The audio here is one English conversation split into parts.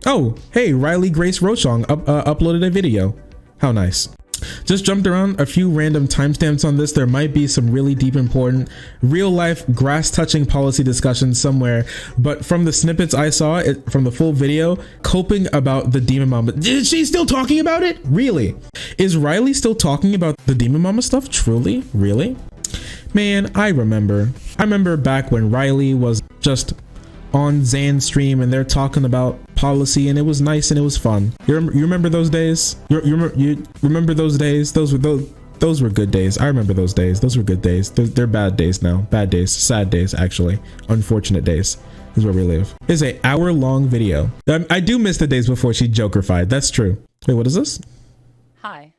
Oh, hey, Riley Grace Rochong uploaded a video. How nice. Just jumped around a few random timestamps on this. There might be some really deep, important, real life, grass touching policy discussions somewhere. But from the snippets I saw from the full video, coping about the Demon Mama. Is she still talking about it? Really? Is Riley still talking about the Demon Mama stuff? Truly? Really? Man, I remember back when Riley was just on Zan's stream and they're talking about policy and it was nice and it was fun. You remember those days? You remember those days? Those were good days. I remember those days. Those were good days. They're bad days now. Bad days. Sad days, actually. Unfortunate days is where we live. It's an hour-long video. I do miss the days before she jokerfied. That's true. Wait, what is this? Hi.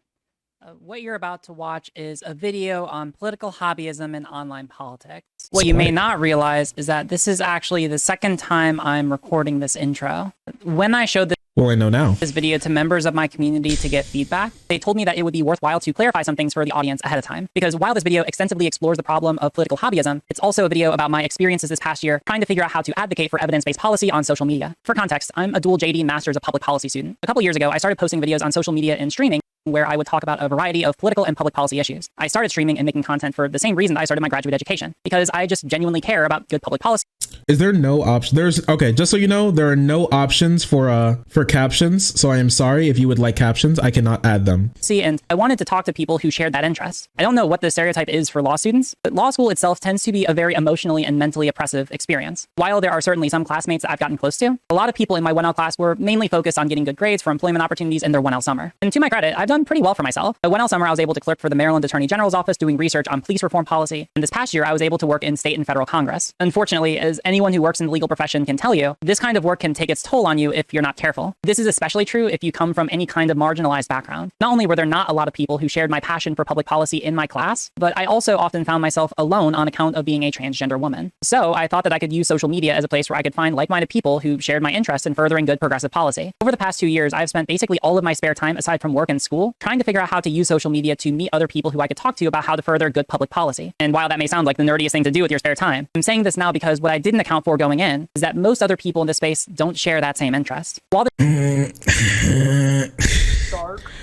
What you're about to watch is a video on political hobbyism and online politics. What you may not realize is that this is actually the second time I'm recording this intro. When I showed well, I know now. This video to members of my community to get feedback, they told me that it would be worthwhile to clarify some things for the audience ahead of time. Because while this video extensively explores the problem of political hobbyism, it's also a video about my experiences this past year trying to figure out how to advocate for evidence-based policy on social media. For context, I'm a dual JD Masters of Public Policy student. A couple years ago, I started posting videos on social media and streaming where I would talk about a variety of political and public policy issues. I started streaming and making content for the same reason I started my graduate education, because I just genuinely care about good public policy. Is there no option? Okay, just so you know, there are no options for captions. So I am sorry if you would like captions, I cannot add them. And I wanted to talk to people who shared that interest. I don't know what the stereotype is for law students, but law school itself tends to be a very emotionally and mentally oppressive experience. While there are certainly some classmates that I've gotten close to, a lot of people in my 1L class were mainly focused on getting good grades for employment opportunities in their 1L summer. And to my credit, I've done pretty well for myself. At 1L summer, I was able to clerk for the Maryland Attorney General's office doing research on police reform policy. And this past year, I was able to work in state and federal Congress. Unfortunately, as anyone who works in the legal profession can tell you, this kind of work can take its toll on you if you're not careful. This is especially true if you come from any kind of marginalized background. Not only were there not a lot of people who shared my passion for public policy in my class, but I also often found myself alone on account of being a transgender woman. So I thought that I could use social media as a place where I could find like-minded people who shared my interest in furthering good progressive policy. Over the past 2 years, I've spent basically all of my spare time aside from work and school trying to figure out how to use social media to meet other people who I could talk to about how to further good public policy. And while that may sound like the nerdiest thing to do with your spare time, I'm saying this now because what I didn't account for going in is that most other people in this space don't share that same interest. While I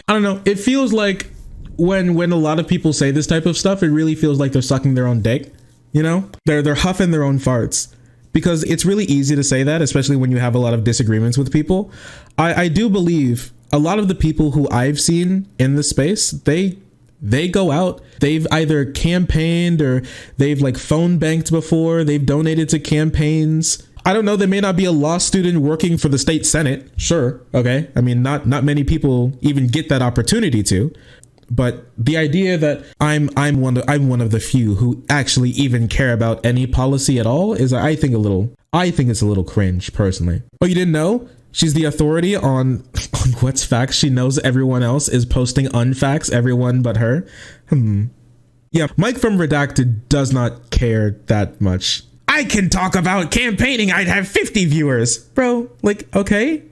don't know. It feels like when a lot of people say this type of stuff, it really feels like they're sucking their own dick. You know, they're huffing their own farts, because it's really easy to say that, especially when you have a lot of disagreements with people. I do believe a lot of the people who I've seen in the space, they go out, they've either campaigned or they've like phone banked before, they've donated to campaigns. I don't know, they may not be a law student working for the state Senate. Sure. Okay. I mean, not many people even get that opportunity to. But the idea that I'm one of the few who actually even care about any policy at all is, I think it's a little cringe, personally. Oh, you didn't know? She's the authority on what's facts. She knows everyone else is posting unfacts, everyone but her. Yeah, Mike from Redacted does not care that much. I can talk about campaigning, I'd have 50 viewers. Bro, like, okay.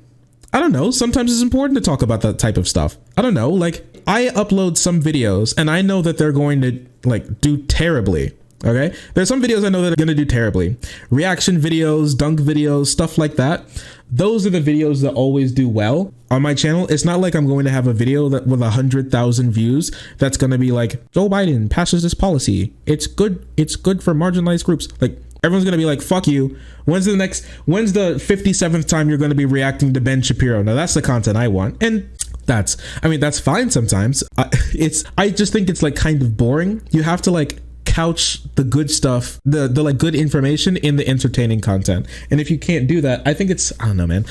I don't know. Sometimes it's important to talk about that type of stuff. I don't know. Like, I upload some videos and I know that they're going to like do terribly. Okay. There's some videos I know that are going to do terribly. Reaction videos, dunk videos, stuff like that. Those are the videos that always do well on my channel. It's not like I'm going to have a video that with 100,000 views that's going to be like, Joe Biden passes this policy. It's good. It's good for marginalized groups. Like, everyone's going to be like, fuck you. When's the 57th time you're going to be reacting to Ben Shapiro? Now that's the content I want. And that's fine sometimes. I just think it's like kind of boring. You have to like couch the good stuff, the like good information in the entertaining content. And if you can't do that, I think it's, I don't know, man.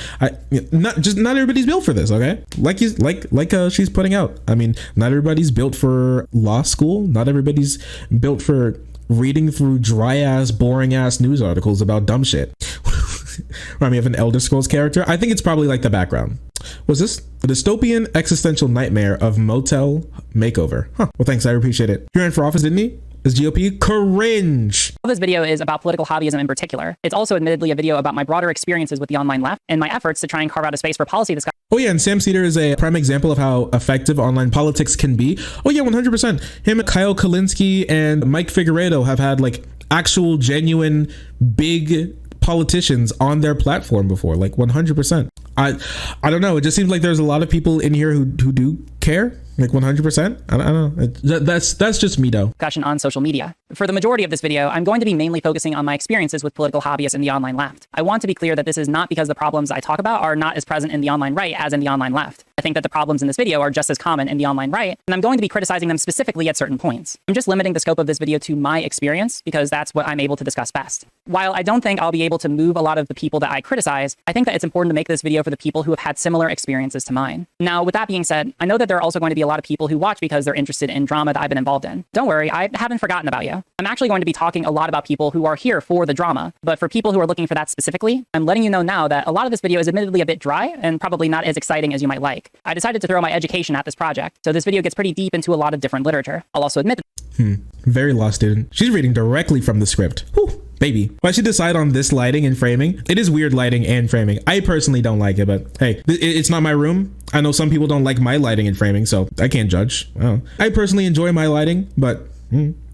Not everybody's built for this. Okay. Like she's putting out. I mean, not everybody's built for law school. Not everybody's built for reading through dry ass, boring ass news articles about dumb shit. Remind me of an Elder Scrolls character. I think it's probably like the background. Was this a dystopian existential nightmare of motel makeover? Huh. Well, thanks. I appreciate it. He ran for office, didn't he? Is GOP cringe? This video is about political hobbyism in particular. It's also admittedly a video about my broader experiences with the online left and my efforts to try and carve out a space for policy discussion. Oh yeah, and Sam Cedar is a prime example of how effective online politics can be. Oh yeah, 100%. Him, Kyle Kalinske, and Mike Figueredo have had like actual genuine big politicians on their platform before, like 100%. I don't know. It just seems like there's a lot of people in here who do care, like 100%. I don't know. That's just me though. Discussion on social media. For the majority of this video, I'm going to be mainly focusing on my experiences with political hobbyists in the online left. I want to be clear that this is not because the problems I talk about are not as present in the online right as in the online left. I think that the problems in this video are just as common in the online right, and I'm going to be criticizing them specifically at certain points. I'm just limiting the scope of this video to my experience because that's what I'm able to discuss best. While I don't think I'll be able to move a lot of the people that I criticize, I think that it's important to make this video for the people who have had similar experiences to mine. Now, with that being said, I know that there are also going to be a lot of people who watch because they're interested in drama that I've been involved in. Don't worry, I haven't forgotten about you. I'm actually going to be talking a lot about people who are here for the drama, but for people who are looking for that specifically, I'm letting you know now that a lot of this video is admittedly a bit dry and probably not as exciting as you might like. I decided to throw my education at this project, so this video gets pretty deep into a lot of different literature. I'll also admit that Very law student. She's reading directly from the script. Whew, baby. Why she decide on this lighting and framing? It is weird lighting and framing. I personally don't like it, but hey, it's not my room. I know some people don't like my lighting and framing, so I can't judge. I personally enjoy my lighting, but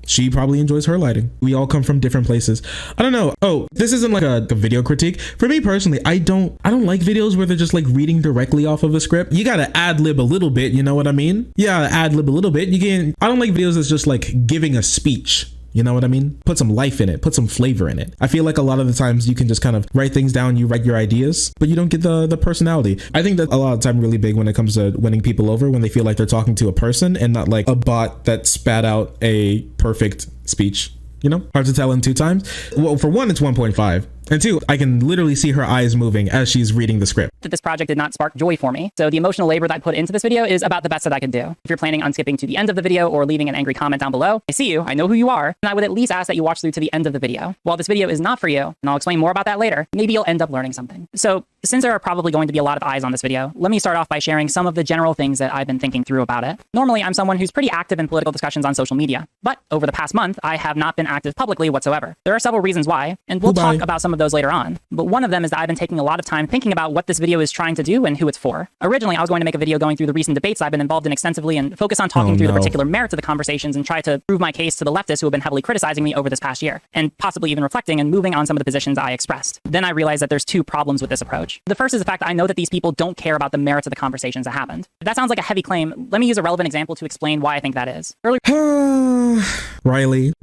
she probably enjoys her lighting. We all come from different places. I don't know. Oh, this isn't like a video critique. For me personally, I don't like videos where they're just like reading directly off of a script. You gotta ad lib a little bit, you know what I mean? Yeah, ad lib a little bit. I don't like videos that's just like giving a speech. You know what I mean? Put some life in it, put some flavor in it. I feel like a lot of the times you can just kind of write things down, you write your ideas, but you don't get the personality. I think that a lot of the time really big when it comes to winning people over, when they feel like they're talking to a person and not like a bot that spat out a perfect speech. You know, hard to tell in 2 times. Well, for one, it's 1.5. And 2, I can literally see her eyes moving as she's reading the script. that this project did not spark joy for me. So the emotional labor that I put into this video is about the best that I could do. If you're planning on skipping to the end of the video or leaving an angry comment down below, I see you, I know who you are, and I would at least ask that you watch through to the end of the video. While this video is not for you, and I'll explain more about that later, maybe you'll end up learning something. So since there are probably going to be a lot of eyes on this video, let me start off by sharing some of the general things that I've been thinking through about it. Normally, I'm someone who's pretty active in political discussions on social media, but over the past month, I have not been active publicly whatsoever. There are several reasons why, and we'll talk about some of those later on. But one of them is that I've been taking a lot of time thinking about what this video is trying to do and who it's for. Originally, I was going to make a video going through the recent debates I've been involved in extensively and focus on talking through the particular merits of the conversations and try to prove my case to the leftists who have been heavily criticizing me over this past year, and possibly even reflecting and moving on some of the positions I expressed. Then I realized that there's two problems with this approach. The first is the fact that I know that these people don't care about the merits of the conversations that happened. If that sounds like a heavy claim, let me use a relevant example to explain why I think that is. Riley.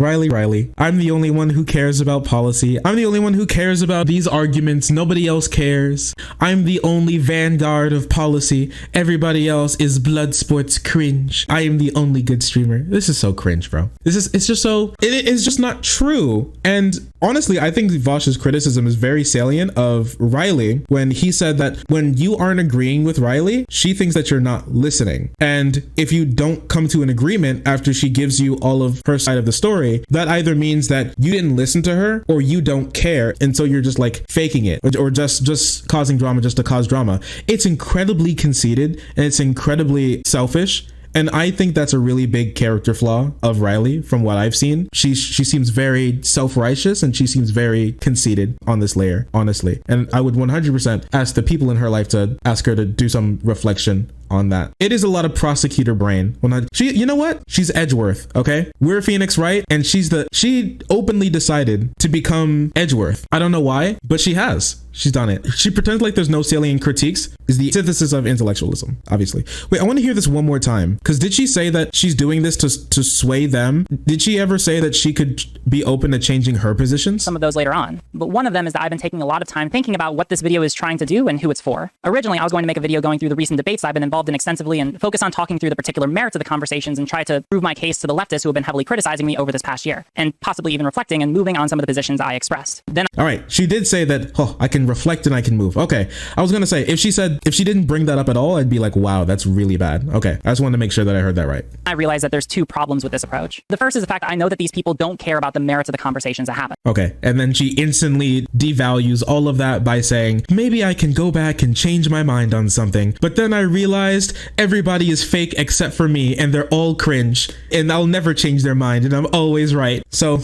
I'm the only one who cares about policy. I'm the only one who cares about these arguments. Nobody else cares. I'm the only vanguard of policy. Everybody else is blood sports cringe. I am the only good streamer. This is so cringe, bro. It's just not true. And honestly, I think Vosh's criticism is very salient of Riley when he said that when you aren't agreeing with Riley, she thinks that you're not listening. And if you don't come to an agreement after she gives you all of her side of the story, that either means that you didn't listen to her or you don't care. And so you're just like faking it or just causing drama just to cause drama. It's incredibly conceited and it's incredibly selfish. And I think that's a really big character flaw of Riley from what I've seen. She seems very self-righteous and she seems very conceited on this layer, honestly. And I would 100% ask the people in her life to ask her to do some reflection on that. It is a lot of prosecutor brain. You know what? She's Edgeworth, okay? We're Phoenix, right? And she openly decided to become Edgeworth. I don't know why, but she has. She's done it. She pretends like there's no salient critiques, is the antithesis of intellectualism, obviously. Wait, I want to hear this one more time. Because did she say that she's doing this to sway them? Did she ever say that she could be open to changing her positions? Some of those later on. But one of them is that I've been taking a lot of time thinking about what this video is trying to do and who it's for. Originally, I was going to make a video going through the recent debates I've been involved in extensively and focus on talking through the particular merits of the conversations and try to prove my case to the leftists who have been heavily criticizing me over this past year, and possibly even reflecting and moving on some of the positions I expressed. Then all right, she did say that, oh, I can reflect and I can move. Okay, I was gonna say, if she didn't bring that up at all, I'd be like, wow, that's really bad. Okay, I just wanted to make sure that I heard that right. I realized that there's two problems with this approach. The first is the fact that I know that these people don't care about the merits of the conversations that happen. Okay, and then she instantly devalues all of that by saying, maybe I can go back and change my mind on something, but then I realized everybody is fake except for me and they're all cringe and I'll never change their mind and I'm always right. So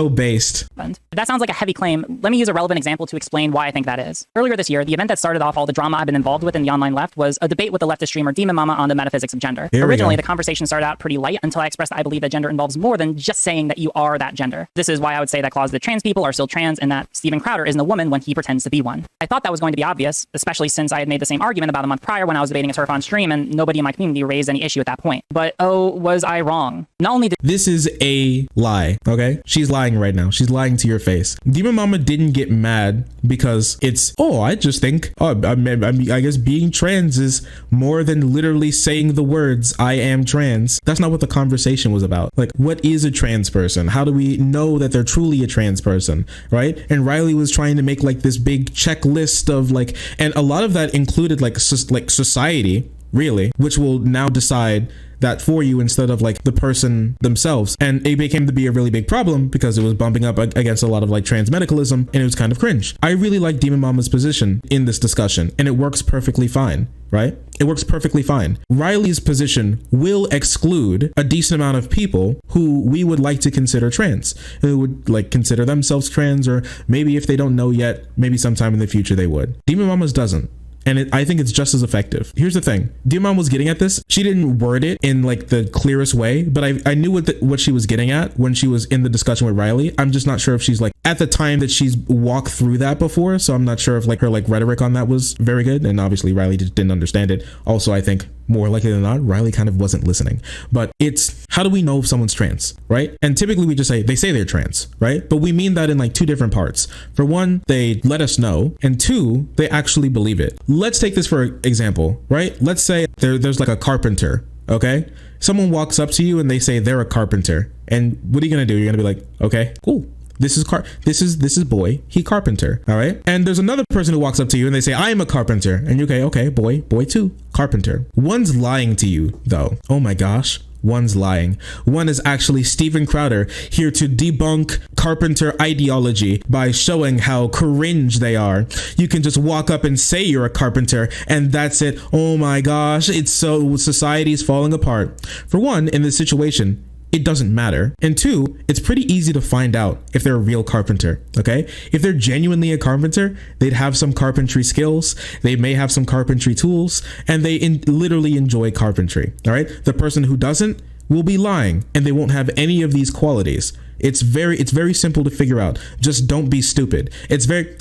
based. If that sounds like a heavy claim, let me use a relevant example to explain explain why I think that is. Earlier this year, the event that started off all the drama I've been involved with in the online left was a debate with the leftist streamer Demon Mama on the metaphysics of gender. Originally, the conversation started out pretty light until I expressed that I believe that gender involves more than just saying that you are that gender. This is why I would say that closeted trans people are still trans and that Steven Crowder isn't a woman when he pretends to be one. I thought that was going to be obvious, especially since I had made the same argument about a month prior when I was debating a TERF on stream and nobody in my community raised any issue at that point. But oh, was I wrong? Not only did— This is a lie, okay? She's lying right now. She's lying to your face. Demon Mama didn't get mad because it's, oh, I just think, oh, I guess being trans is more than literally saying the words, I am trans. That's not what the conversation was about. Like, what is a trans person? How do we know that they're truly a trans person, right? And Riley was trying to make like this big checklist of like, and a lot of that included like society, really, which will now decide that for you instead of like the person themselves. And it became to be a really big problem because it was bumping up against a lot of like trans medicalism, and it was kind of cringe. I really like Demon Mama's position in this discussion, and it works perfectly fine, right? It works perfectly fine. Riley's position will exclude a decent amount of people who we would like to consider trans, who would like consider themselves trans, or maybe if they don't know yet, maybe sometime in the future they would. Demon Mama's doesn't. And I think it's just as effective. Here's the thing. Demon Mama was getting at this. She didn't word it in like the clearest way, but I knew what she was getting at when she was in the discussion with Riley. I'm just not sure if she's like at the time that she's walked through that before. So I'm not sure if like her like rhetoric on that was very good. And obviously Riley just didn't understand it. Also, I think more likely than not, Riley kind of wasn't listening. But it's, how do we know if someone's trans, right? And typically we just say, they say they're trans, right? But we mean that in like two different parts. For one, they let us know. And two, they actually believe it. Let's take this for example, right? Let's say there's like a carpenter, okay? Someone walks up to you and they say they're a carpenter. And what are you gonna do? You're gonna be like, okay, cool. This is boy, he carpenter, all right? And there's another person who walks up to you and they say, I am a carpenter. And you're okay, boy too, carpenter. One's lying to you though. Oh my gosh. One's lying. One is actually Steven Crowder, here to debunk carpenter ideology by showing how cringe they are. You can just walk up and say you're a carpenter and that's it. Oh my gosh, it's so, society's falling apart. For one, in this situation, it doesn't matter. And two, it's pretty easy to find out if they're a real carpenter, okay? If they're genuinely a carpenter, they'd have some carpentry skills, they may have some carpentry tools, and they literally enjoy carpentry, all right? The person who doesn't will be lying, and they won't have any of these qualities. It's very simple to figure out. Just don't be stupid.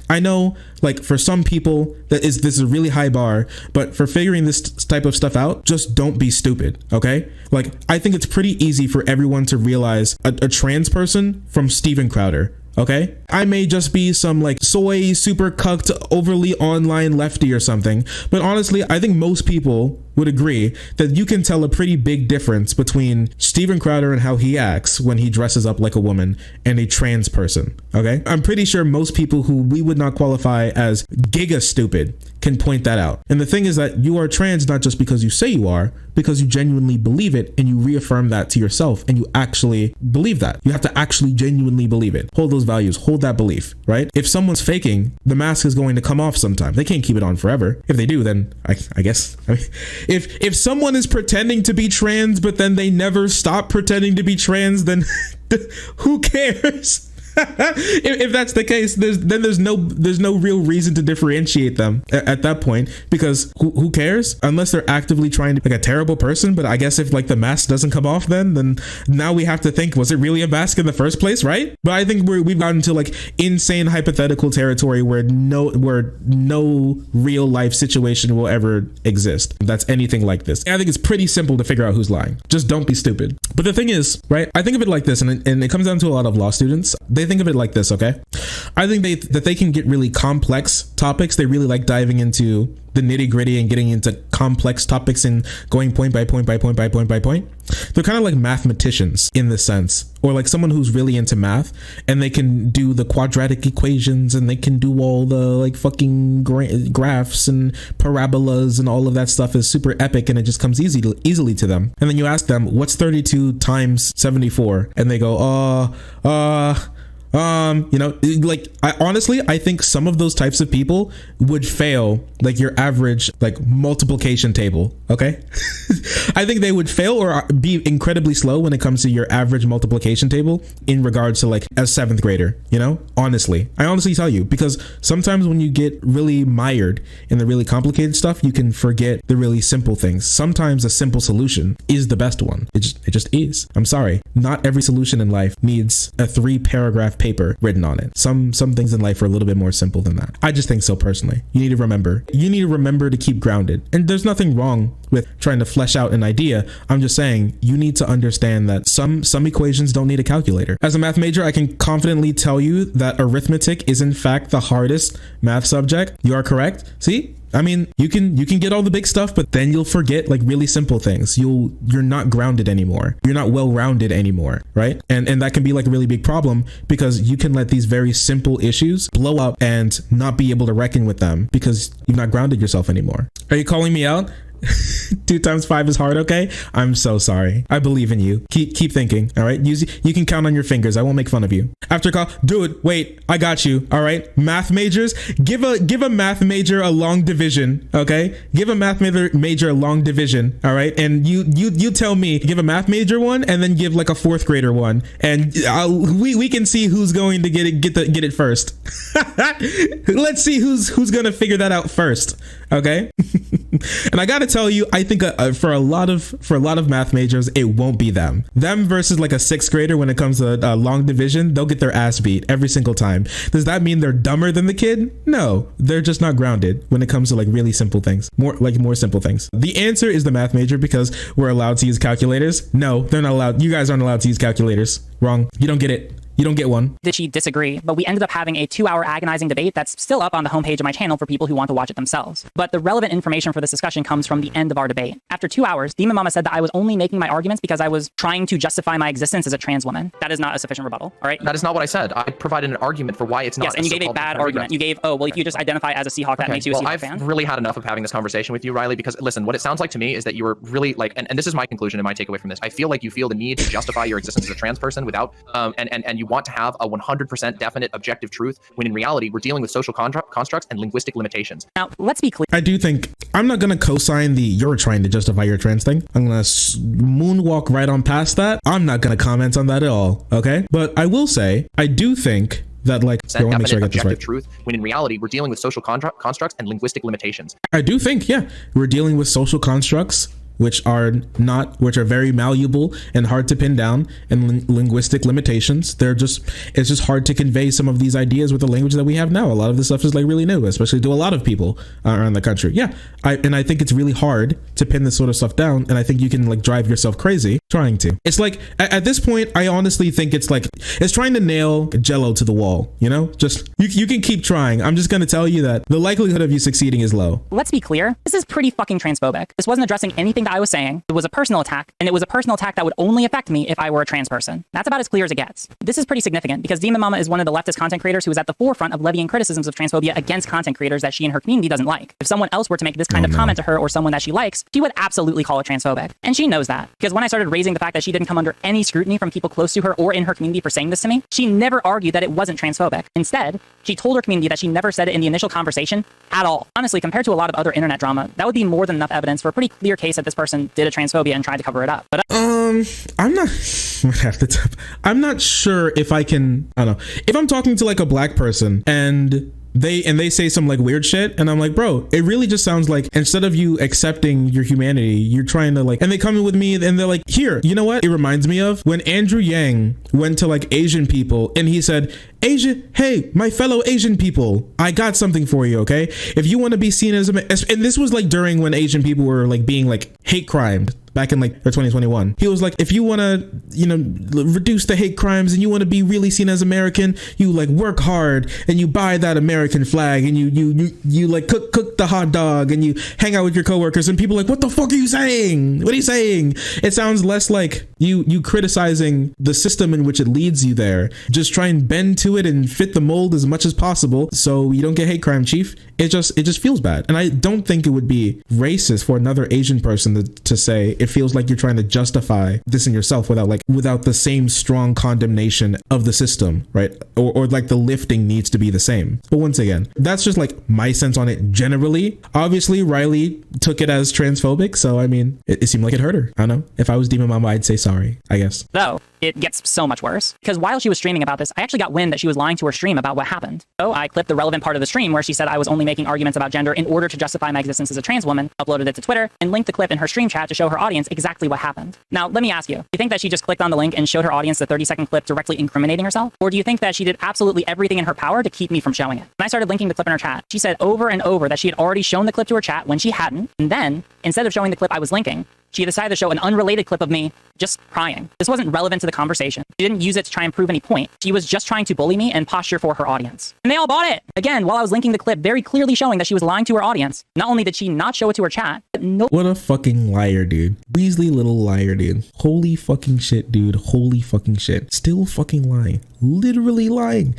I know like for some people this is a really high bar, but for figuring this type of stuff out, just don't be stupid. Okay. Like I think it's pretty easy for everyone to realize a trans person from Steven Crowder. Okay, I may just be some like soy super cucked overly online lefty or something, but honestly I think most people would agree that you can tell a pretty big difference between Steven Crowder and how he acts when he dresses up like a woman and a trans person. Okay, I'm pretty sure most people who we would not qualify as giga stupid can point that out. And the thing is that you are trans not just because you say you are, because you genuinely believe it and you reaffirm that to yourself and you actually believe that. You have to actually genuinely believe it. Hold those values, hold that belief, right? If someone's faking, the mask is going to come off sometime. They can't keep it on forever. If they do, then I guess, if someone is pretending to be trans, but then they never stop pretending to be trans, then who cares? If that's the case, there's no real reason to differentiate them at that point, because who cares unless they're actively trying to be like a terrible person. But I guess if like the mask doesn't come off, then now we have to think, was it really a mask in the first place, right? But I think we've gotten to like insane hypothetical territory where no real life situation will ever exist that's anything like this. And I think it's pretty simple to figure out who's lying. Just don't be stupid. But the thing is, right, I think of it like this, and it comes down to a lot of law students. They think of it like this, okay? I think that they can get really complex topics. They really like diving into the nitty gritty and getting into complex topics and going point by point by point by point by point. They're kind of like mathematicians in the sense, or like someone who's really into math and they can do the quadratic equations and they can do all the like fucking graphs and parabolas and all of that stuff is super epic and it just comes easily to them. And then you ask them, what's 32 times 74? And they go, You know, like I think some of those types of people would fail like your average like multiplication table. Okay. I think they would fail or be incredibly slow when it comes to your average multiplication table in regards to like a seventh grader, you know, I honestly tell you, because sometimes when you get really mired in the really complicated stuff, you can forget the really simple things. Sometimes a simple solution is the best one. It just is. I'm sorry. Not every solution in life needs a 3-paragraph paper written on it. Some things in life are a little bit more simple than that. I just think so personally. You need to remember to keep grounded. And there's nothing wrong with trying to flesh out an idea. I'm just saying you need to understand that some equations don't need a calculator. As a math major, I can confidently tell you that arithmetic is in fact the hardest math subject. You are correct. See? I mean, you can get all the big stuff, but then you'll forget like really simple things. You're not grounded anymore. You're not well-rounded anymore, right? And that can be like a really big problem because you can let these very simple issues blow up and not be able to reckon with them because you've not grounded yourself anymore. Are you calling me out? 2 times 5 is hard. Okay, I'm so sorry. I believe in you. Keep thinking. All right, you can count on your fingers. I won't make fun of you. After call, dude, wait, I got you. All right, math majors, give a math major a long division. Okay, give a math major a long division. All right, and you tell me, give a math major one and then give like a 4th grader one, and we can see who's going to get it first. Let's see who's gonna figure that out first. Okay. And I gotta tell you, I think for a lot of math majors, it won't be them versus like a 6th grader. When it comes to long division, they'll get their ass beat every single time. Does that mean they're dumber than the kid? No, they're just not grounded when it comes to like really simple things, more simple things. The answer is the math major because we're allowed to use calculators. No, they're not allowed. You guys aren't allowed to use calculators. Wrong. You don't get it. You don't get one. Did she disagree? But we ended up having a 2-hour agonizing debate that's still up on the homepage of my channel for people who want to watch it themselves. But the relevant information for this discussion comes from the end of our debate. After 2 hours, Demon Mama said that I was only making my arguments because I was trying to justify my existence as a trans woman. That is not a sufficient rebuttal, all right? That is not what I said. I provided an argument for why it's not. Yes, and you gave a bad argument. You gave, oh, well, if you just identify as a Seahawk, that makes you a Seahawk fan. I've really had enough of having this conversation with you, Riley, because listen, what it sounds like to me is that you were really like, and this is my conclusion and my takeaway from this. I feel like you feel the need to justify your existence as a trans person without, and you want to have a 100% definite objective truth, when in reality, we're dealing with social constructs and linguistic limitations. Now, let's be clear. I do think I'm not going to co-sign the you're trying to justify your trans thing. I'm going to moonwalk right on past that. I'm not going to comment on that at all. Okay. But I will say, I do think that like, I want to make sure I get this right. Truth, when in reality, we're dealing with social constructs and linguistic limitations. I do think, yeah, we're dealing with social constructs which are very malleable and hard to pin down, and linguistic limitations. It's just hard to convey some of these ideas with the language that we have now. A lot of this stuff is like really new, especially to a lot of people around the country. Yeah, I think it's really hard to pin this sort of stuff down, and I think you can like drive yourself crazy trying to. It's like at this point, I honestly think it's trying to nail Jello to the wall. You know, just you can keep trying. I'm just gonna tell you that the likelihood of you succeeding is low. Let's be clear. This is pretty fucking transphobic. This wasn't addressing anything that I was saying. It was a personal attack, and it was a personal attack that would only affect me if I were a trans person. That's about as clear as it gets. This is pretty significant because Demon Mama is one of the leftist content creators who is at the forefront of levying criticisms of transphobia against content creators that she and her community doesn't like. If someone else were to make this kind of comment to her or someone that she likes, she would absolutely call it transphobic. And she knows that, because when I started raising the fact that she didn't come under any scrutiny from people close to her or in her community for saying this to me, she never argued that it wasn't transphobic. Instead, she told her community that she never said it in the initial conversation at all. Honestly, compared to a lot of other internet drama, that would be more than enough evidence for a pretty clear case that this person did a transphobia and tried to cover it up. But I'm not sure if I don't know. If I'm talking to like a black person and they say some like weird shit, and I'm like, bro, it really just sounds like instead of you accepting your humanity, you're trying to like, and they come in with me and they're like, here, you know what? It reminds me of when Andrew Yang went to like Asian people and he said, hey, my fellow Asian people, I got something for you, okay? If you want to be seen as and this was like during when Asian people were like being like hate crimed back in like 2021. He was like, if you want to, reduce the hate crimes and you want to be really seen as American, you like work hard and you buy that American flag and you like cook the hot dog and you hang out with your coworkers, and people are like, what the fuck are you saying? What are you saying? It sounds less like you criticizing the system in which it leads you there. Just try and bend to it and fit the mold as much as possible so you don't get hate crime, chief. It just feels bad. And I don't think it would be racist for another Asian person to say it feels like you're trying to justify this in yourself without the same strong condemnation of the system, right? Or like the lifting needs to be the same. But once again, that's just like my sense on it generally. Obviously, Riley took it as transphobic, so I mean, it seemed like it hurt her. I don't know. If I was Demon Mama, I'd say sorry, I guess. Though, it gets so much worse. Because while she was streaming about this, I actually got wind that she was lying to her stream about what happened. So I clipped the relevant part of the stream where she said I was only making arguments about gender in order to justify my existence as a trans woman, uploaded it to Twitter, and linked the clip in her stream chat to show her audience exactly what happened. Now, let me ask you, do you think that she just clicked on the link and showed her audience the 30-second clip directly incriminating herself? Or do you think that she did absolutely everything in her power to keep me from showing it? When I started linking the clip in her chat, she said over and over that she had already shown the clip to her chat when she hadn't, and then, instead of showing the clip I was linking, she decided to show an unrelated clip of me just crying. This wasn't relevant to the conversation. She didn't use it to try and prove any point. She was just trying to bully me and posture for her audience. And they all bought it. Again, while I was linking the clip, very clearly showing that she was lying to her audience. Not only did she not show it to her chat, but no. What a fucking liar, dude. Weasley little liar, dude. Holy fucking shit, dude. Holy fucking shit. Still fucking lying. Literally lying.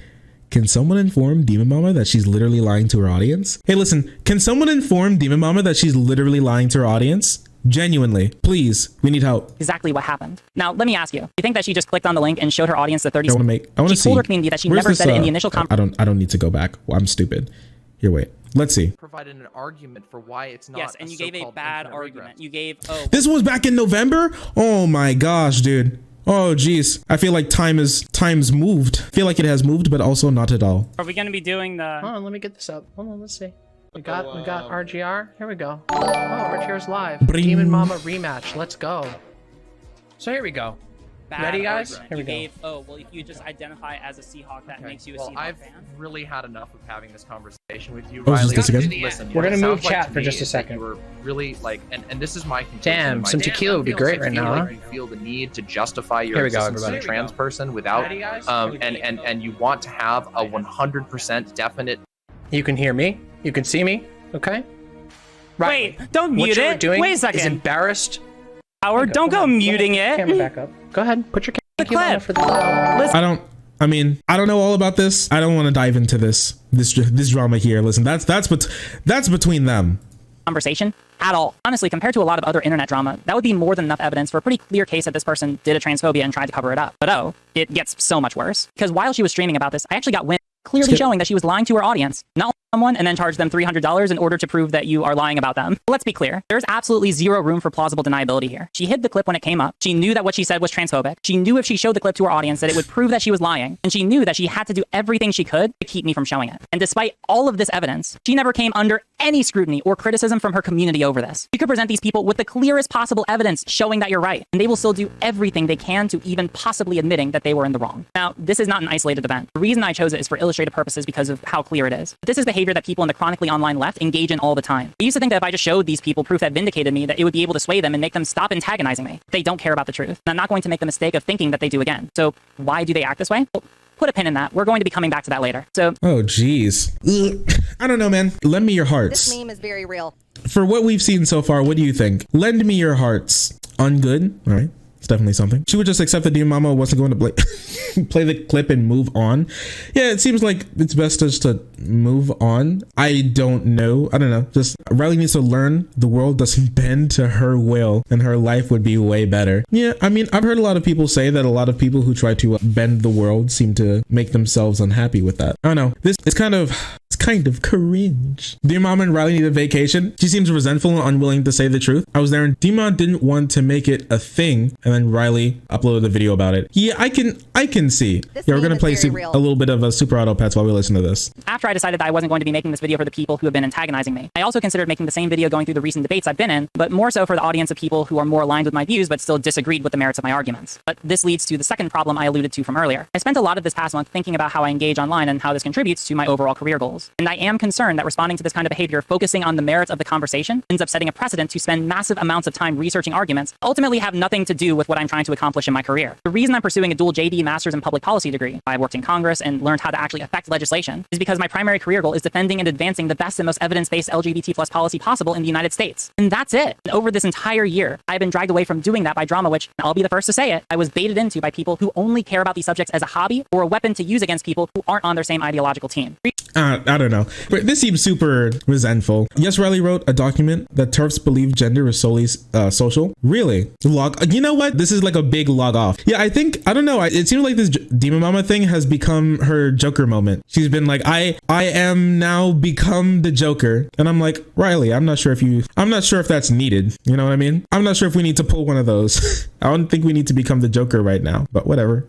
Can someone inform Demon Mama that she's literally lying to her audience? Hey, listen, can someone inform Demon Mama that she's literally lying to her audience? Genuinely, please, we need help. Exactly what happened. Now, let me ask you, you think that she just clicked on the link and showed her audience the 30 I want to see. She told her community that she never said it in the initial I don't need to go back. I'm stupid. Here, wait. Let's see. Provided an argument for why it's not. Yes, and you gave a bad argument. You gave, This was back in November? Oh my gosh, dude. Oh geez. I feel like time's moved. I feel like it has moved, but also not at all. Are we going to be doing the... Hold on, let me get this up. Hold on, let's see. We got RGR. Here we go. Oh, RGR's live. Bring. Demon Mama rematch. Let's go. So here we go. Bad Ready, guys? argument. Here we You go. gave, well, if you just identify as a Seahawk, that makes you a Well, Seahawk I've fan. really had enough of having this conversation with you, Oh, is Riley. this again? Listen, We're what gonna it move sounds like chat to for me just a is that second. You were really like, and this is my conclusion. Damn, some tequila would be great right now, huh? You feel the need to justify your Here we go, existence as a everybody. trans person without, Ready, guys? and you want to have a 100% definite. You can hear me. You can see me. Okay. Right. Wait, don't What mute you're it. doing Wait a is second. embarrassed. Howard, don't go muting it. Camera back up. Go ahead. Put your The camera on clip. for the I don't know all about this. I don't want to dive into this drama here. Listen, that's between them. Conversation at all. Honestly, compared to a lot of other internet drama, that would be more than enough evidence for a pretty clear case that this person did a transphobia and tried to cover it up. But it gets so much worse. Because while she was streaming about this, I actually got wind clearly showing that she was lying to her audience. Not someone and then charge them $300 in order to prove that you are lying about them. Let's be clear. There's absolutely zero room for plausible deniability here. She hid the clip when it came up. She knew that what she said was transphobic. She knew if she showed the clip to her audience that it would prove that she was lying. And she knew that she had to do everything she could to keep me from showing it. And despite all of this evidence, she never came under any scrutiny or criticism from her community over this. You could present these people with the clearest possible evidence showing that you're right, and they will still do everything they can to even possibly admitting that they were in the wrong. Now, this is not an isolated event. The reason I chose it is for illustrative purposes because of how clear it is. But this is behavior that people in the chronically online left engage in all the time. I used to think that if I just showed these people proof that vindicated me, that it would be able to sway them and make them stop antagonizing me. They don't care about the truth. And I'm not going to make the mistake of thinking that they do again. So why do they act this way? Well, put a pin in that. We're going to be coming back to that later. So, Oh geez. I don't know, man. Lend me your hearts. This meme is very real. For what we've seen so far, what do you think? Lend me your hearts. Ungood? All right. It's definitely something. She would just accept that Demon Mama wasn't going to play the clip and move on. Yeah, it seems like it's best just to move on. I don't know. Just Riley needs to learn the world doesn't bend to her will and her life would be way better. Yeah, I mean, I've heard a lot of people say that a lot of people who try to bend the world seem to make themselves unhappy with that. I don't know. This is kind of cringe. Demon Mama and Riley need a vacation. She seems resentful and unwilling to say the truth. I was there and Demon didn't want to make it a thing, and then Riley uploaded a video about it. Yeah, I can see. This Yeah, we're meme gonna is play very real. a little bit of a Super Auto Pets while we listen to this. after I decided that I wasn't going to be making this video for the people who have been antagonizing me, I also considered making the same video going through the recent debates I've been in, but more so for the audience of people who are more aligned with my views but still disagreed with the merits of my arguments. But this leads to the second problem I alluded to from earlier. I spent a lot of this past month thinking about how I engage online and how this contributes to my overall career goals. And I am concerned that responding to this kind of behavior, focusing on the merits of the conversation, ends up setting a precedent to spend massive amounts of time researching arguments that ultimately have nothing to do with what I'm trying to accomplish in my career. The reason I'm pursuing a dual JD Master's in Public Policy degree, I worked in Congress and learned how to actually affect legislation, is because my primary career goal is defending and advancing the best and most evidence-based LGBT plus policy possible in the United States. And that's it. And over this entire year, I've been dragged away from doing that by drama, which, I'll be the first to say it, I was baited into by people who only care about these subjects as a hobby or a weapon to use against people who aren't on their same ideological team. I don't know, but this seems super resentful. Yes, Riley wrote a document that TERFs believe gender is solely social. Really? You know what? This is like a big log off. Yeah, I don't know. It seems like this Demon Mama thing has become her Joker moment. She's been like, I am now become the Joker. And I'm like, Riley, I'm not sure if that's needed. You know what I mean? I'm not sure if we need to pull one of those. I don't think we need to become the Joker right now, but whatever,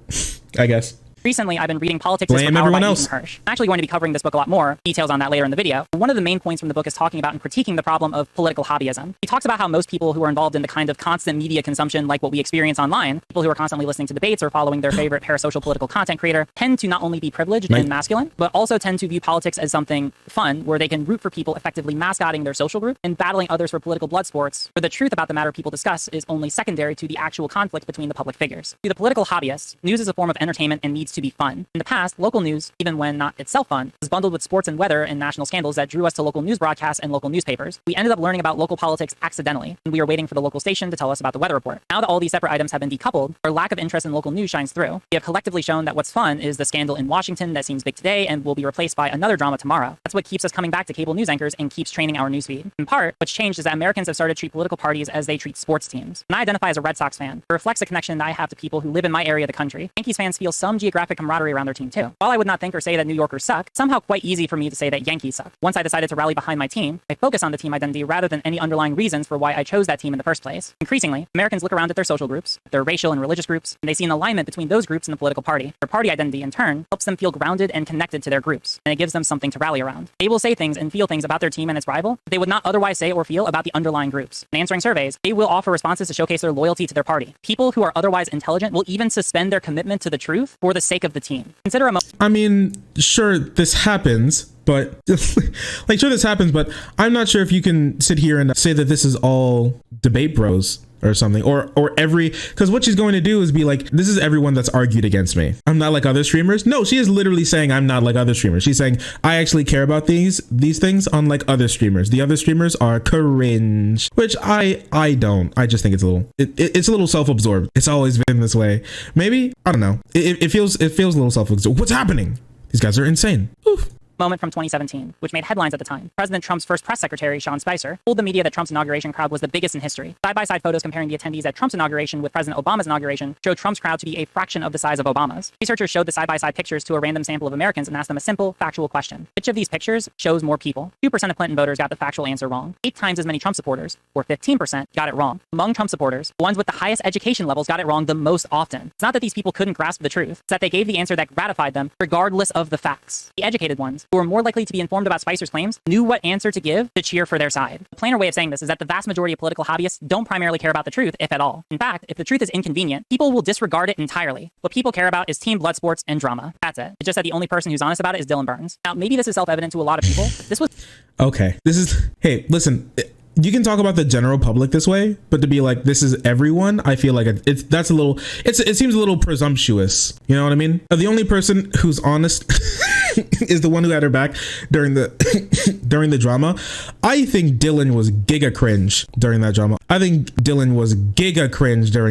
I guess. Recently, I've been reading Politics Blame is for Power everyone by else. Ethan Hirsch. I'm actually going to be covering this book a lot more. Details on that later in the video. One of the main points from the book is talking about and critiquing the problem of political hobbyism. He talks about how most people who are involved in the kind of constant media consumption like what we experience online, people who are constantly listening to debates or following their favorite parasocial political content creator, tend to not only be privileged and masculine, but also tend to view politics as something fun where they can root for people effectively mascotting their social group and battling others for political blood sports, where the truth about the matter people discuss is only secondary to the actual conflict between the public figures. To the political hobbyist, news is a form of entertainment and needs to be fun. In the past, local news, even when not itself fun, was bundled with sports and weather and national scandals that drew us to local news broadcasts and local newspapers. We ended up learning about local politics accidentally, and we were waiting for the local station to tell us about the weather report. Now that all these separate items have been decoupled, our lack of interest in local news shines through. We have collectively shown that what's fun is the scandal in Washington that seems big today and will be replaced by another drama tomorrow. That's what keeps us coming back to cable news anchors and keeps training our newsfeed. In part, what's changed is that Americans have started to treat political parties as they treat sports teams. And I identify as a Red Sox fan. It reflects a connection that I have to people who live in my area of the country. Yankees fans feel some geographic camaraderie around their team too. While I would not think or say that New Yorkers suck, it's somehow quite easy for me to say that Yankees suck. Once I decided to rally behind my team, I focus on the team identity rather than any underlying reasons for why I chose that team in the first place. Increasingly, Americans look around at their social groups, their racial and religious groups, and they see an alignment between those groups and the political party. Their party identity, in turn, helps them feel grounded and connected to their groups, and it gives them something to rally around. They will say things and feel things about their team and its rival that they would not otherwise say or feel about the underlying groups. In answering surveys, they will offer responses to showcase their loyalty to their party. People who are otherwise intelligent will even suspend their commitment to the truth for the sake of the team. Consider I mean, sure, this happens, but sure, this happens, but I'm not sure if you can sit here and say that this is all debate bros or something, or because what she's going to do is be like, this is everyone that's argued against me. I'm not like other streamers. No, she is literally saying I'm not like other streamers. She's saying I actually care about these things unlike other streamers. The other streamers are cringe, which I don't. I just think it's a little self-absorbed. It's always been this way. Maybe, I don't know. It feels a little self-absorbed. What's happening? These guys are insane. Oof. Moment from 2017, which made headlines at the time. President Trump's first press secretary, Sean Spicer, told the media that Trump's inauguration crowd was the biggest in history. Side-by-side photos comparing the attendees at Trump's inauguration with President Obama's inauguration showed Trump's crowd to be a fraction of the size of Obama's. Researchers showed the side-by-side pictures to a random sample of Americans and asked them a simple, factual question. Which of these pictures shows more people? 2% of Clinton voters got the factual answer wrong. 8 times as many Trump supporters, or 15%, got it wrong. Among Trump supporters, the ones with the highest education levels got it wrong the most often. It's not that these people couldn't grasp the truth, it's that they gave the answer that gratified them, regardless of the facts. The educated ones, who were more likely to be informed about Spicer's claims, knew what answer to give to cheer for their side. The plainer way of saying this is that the vast majority of political hobbyists don't primarily care about the truth, if at all. In fact, if the truth is inconvenient, people will disregard it entirely. What people care about is team blood sports and drama. That's it. It's just that the only person who's honest about it is Dylan Burns. Now, maybe this is self-evident to a lot of people. This was okay. Hey, listen. You can talk about the general public this way, but to be like, this is everyone, I feel like it seems a little presumptuous. You know what I mean? The only person who's honest is the one who had her back during the drama. I think Dylan was giga cringe during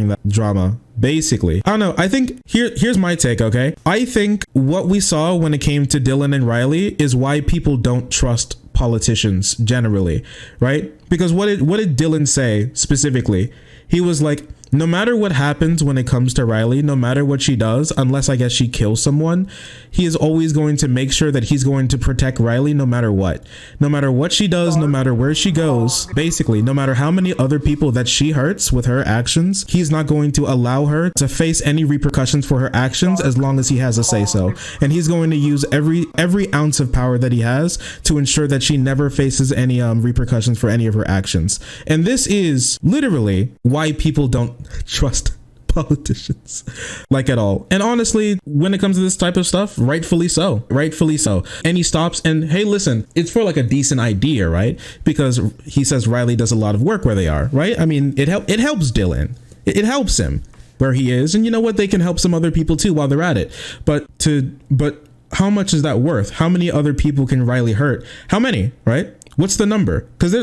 that drama. Basically, I don't know. I think here's my take. Okay, I think what we saw when it came to Dylan and Riley is why people don't trust politicians generally, right? Because what did Dylan say specifically? He was like, no matter what happens when it comes to Riley, no matter what she does, unless I guess she kills someone, he is always going to make sure that he's going to protect Riley no matter what. No matter what she does, no matter where she goes, basically, no matter how many other people that she hurts with her actions, he's not going to allow her to face any repercussions for her actions as long as he has a say-so. And he's going to use every ounce of power that he has to ensure that she never faces any repercussions for any of her actions. And this is literally why people don't trust politicians like at all. And honestly, when it comes to this type of stuff, rightfully so. And he stops and, hey, listen, it's for like a decent idea, right? Because he says Riley does a lot of work where they are, right? I mean, it helps Dylan. It helps him where he is. And you know what? They can help some other people too while they're at it. But how much is that worth? How many other people can Riley hurt? How many, right? What's the number? Because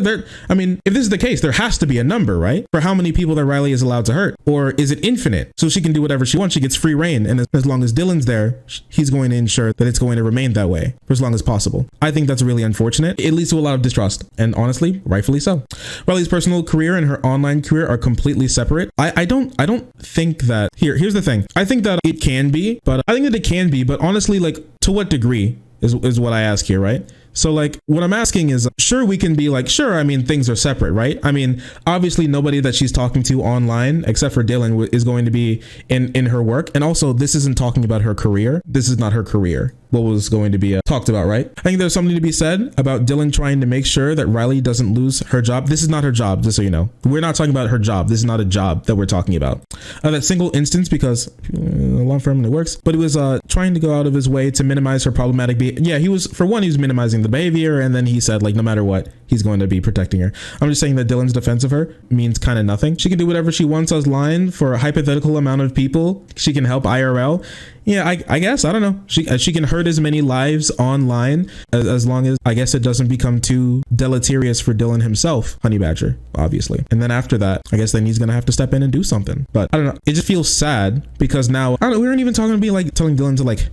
I mean, if this is the case, there has to be a number, right? For how many people that Riley is allowed to hurt? Or is it infinite? So she can do whatever she wants. She gets free reign. And as long as Dylan's there, he's going to ensure that it's going to remain that way for as long as possible. I think that's really unfortunate. It leads to a lot of distrust. And honestly, rightfully so. Riley's personal career and her online career are completely separate. I don't think that here's the thing. I think that it can be, but honestly, like, to what degree is what I ask here, right? So like what I'm asking is, sure, we can be like, sure, I mean, things are separate, right? I mean, obviously nobody that she's talking to online except for Dylan is going to be in her work. And also this isn't talking about her career. This is not her career. What was going to be talked about, right? I think there's something to be said about Dylan trying to make sure that Riley doesn't lose her job. This is not her job, just so you know. We're not talking about her job. This is not a job that we're talking about. That single instance, because a law firm, it works, but it was trying to go out of his way to minimize her problematic behavior. Yeah, he was minimizing the behavior, and then he said, like, no matter what, he's going to be protecting her. I'm just saying that Dylan's defense of her means kind of nothing. She can do whatever she wants online for a hypothetical amount of people. She can help IRL. Yeah, I guess, I don't know. She can hurt as many lives online as long as, I guess, it doesn't become too deleterious for Dylan himself, Honey Badger, obviously. And then after that, I guess then he's gonna have to step in and do something. But I don't know. It just feels sad because now, I don't know, we weren't even talking to be like telling Dylan to like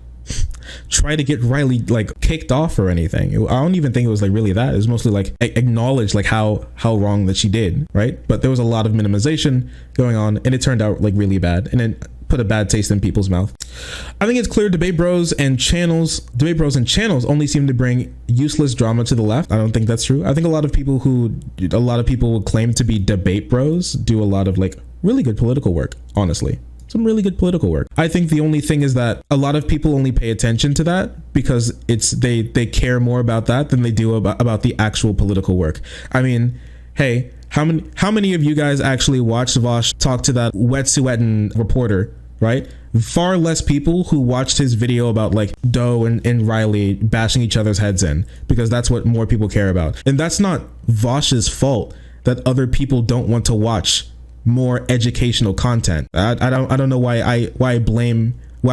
try to get Riley like kicked off or anything. I don't even think it was like really that. It was mostly like acknowledge like how wrong that she did, right? But there was a lot of minimization going on, and it turned out like really bad, and it put a bad taste in people's mouth. I think it's clear debate bros and channels only seem to bring useless drama to the left. I don't think that's true. I think a lot of people would claim to be debate bros do a lot of like really good political work, honestly. Some really good political work. I think the only thing is that a lot of people only pay attention to that because they care more about that than they do about the actual political work. I mean, hey, how many of you guys actually watched Vosh talk to that Wet'suwet'en reporter, right? Far less people who watched his video about like Doe and Riley bashing each other's heads in, because that's what more people care about. And that's not Vosh's fault that other people don't want to watch more educational content. I don't know why I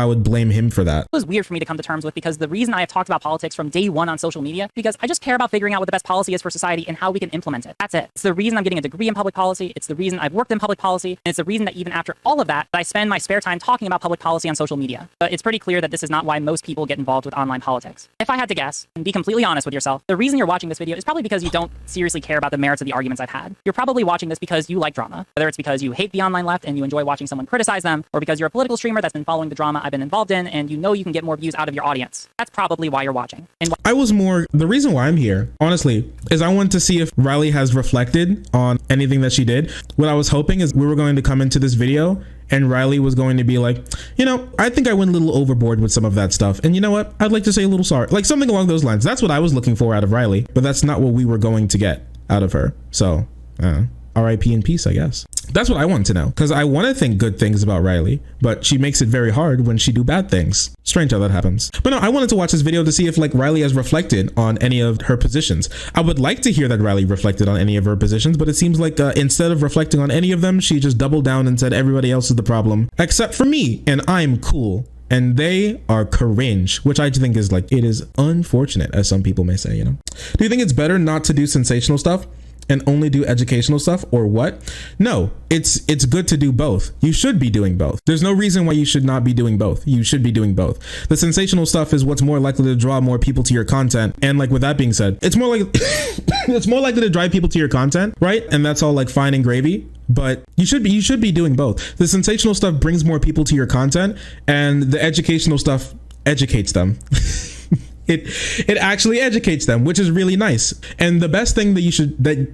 would blame him for that. It was weird for me to come to terms with, because the reason I have talked about politics from day one on social media, because I just care about figuring out what the best policy is for society and how we can implement it. That's it. It's the reason I'm getting a degree in public policy. It's the reason I've worked in public policy. And it's the reason that even after all of that, I spend my spare time talking about public policy on social media. But it's pretty clear that this is not why most people get involved with online politics. If I had to guess, and be completely honest with yourself, the reason you're watching this video is probably because you don't seriously care about the merits of the arguments I've had. You're probably watching this because you like drama, whether it's because you hate the online left and you enjoy watching someone criticize them, or because you're a political streamer that's been following the drama I've been involved in, and you know you can get more views out of your audience. That's probably why you're watching. And the reason why I'm here, honestly, is I want to see if Riley has reflected on anything that she did. What I was hoping is we were going to come into this video and Riley was going to be like, you know, I think I went a little overboard with some of that stuff. And you know what? I'd like to say a little sorry. Like something along those lines. That's what I was looking for out of Riley, but that's not what we were going to get out of her. So, RIP in peace, I guess. That's what I want to know, because I want to think good things about Riley, but she makes it very hard when she do bad things. Strange how that happens. But no, I wanted to watch this video to see if like Riley has reflected on any of her positions. I would like to hear that Riley reflected on any of her positions, but it seems like instead of reflecting on any of them, she just doubled down and said everybody else is the problem except for me, and I'm cool. And they are cringe, which I think is like, it is unfortunate, as some people may say, you know. Do you think it's better not to do sensational stuff and only do educational stuff, or what? No, it's good to do both. You should be doing both. There's no reason why you should not be doing both. You should be doing both. The sensational stuff is what's more likely to draw more people to your content. And like with that being said, it's more like it's more likely to drive people to your content, right? And that's all like fine and gravy. But you should be doing both. The sensational stuff brings more people to your content, and the educational stuff educates them. It actually educates them, which is really nice. And the best thing that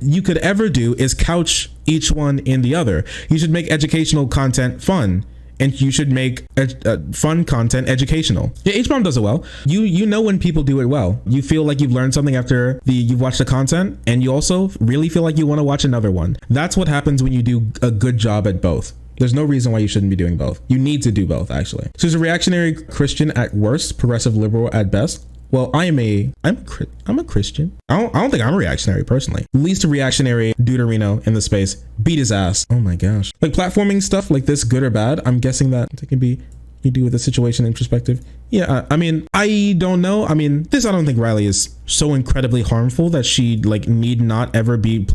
you could ever do is couch each one in the other. You should make educational content fun, and you should make fun content educational. Yeah, H-Bomb does it well. You know when people do it well. You feel like you've learned something after you've watched the content, and you also really feel like you want to watch another one. That's what happens when you do a good job at both. There's no reason why you shouldn't be doing both. You need to do both, actually. So she's a reactionary Christian at worst, progressive liberal at best. Well, I'm a Christian. I don't think I'm a reactionary personally. Least a reactionary Deuterino in the space. Beat his ass. Oh my gosh. Like platforming stuff like this, good or bad, I'm guessing that it can be you do with the situation introspective. Yeah, I mean, I don't know. I mean, I don't think Riley is so incredibly harmful that she like need not ever be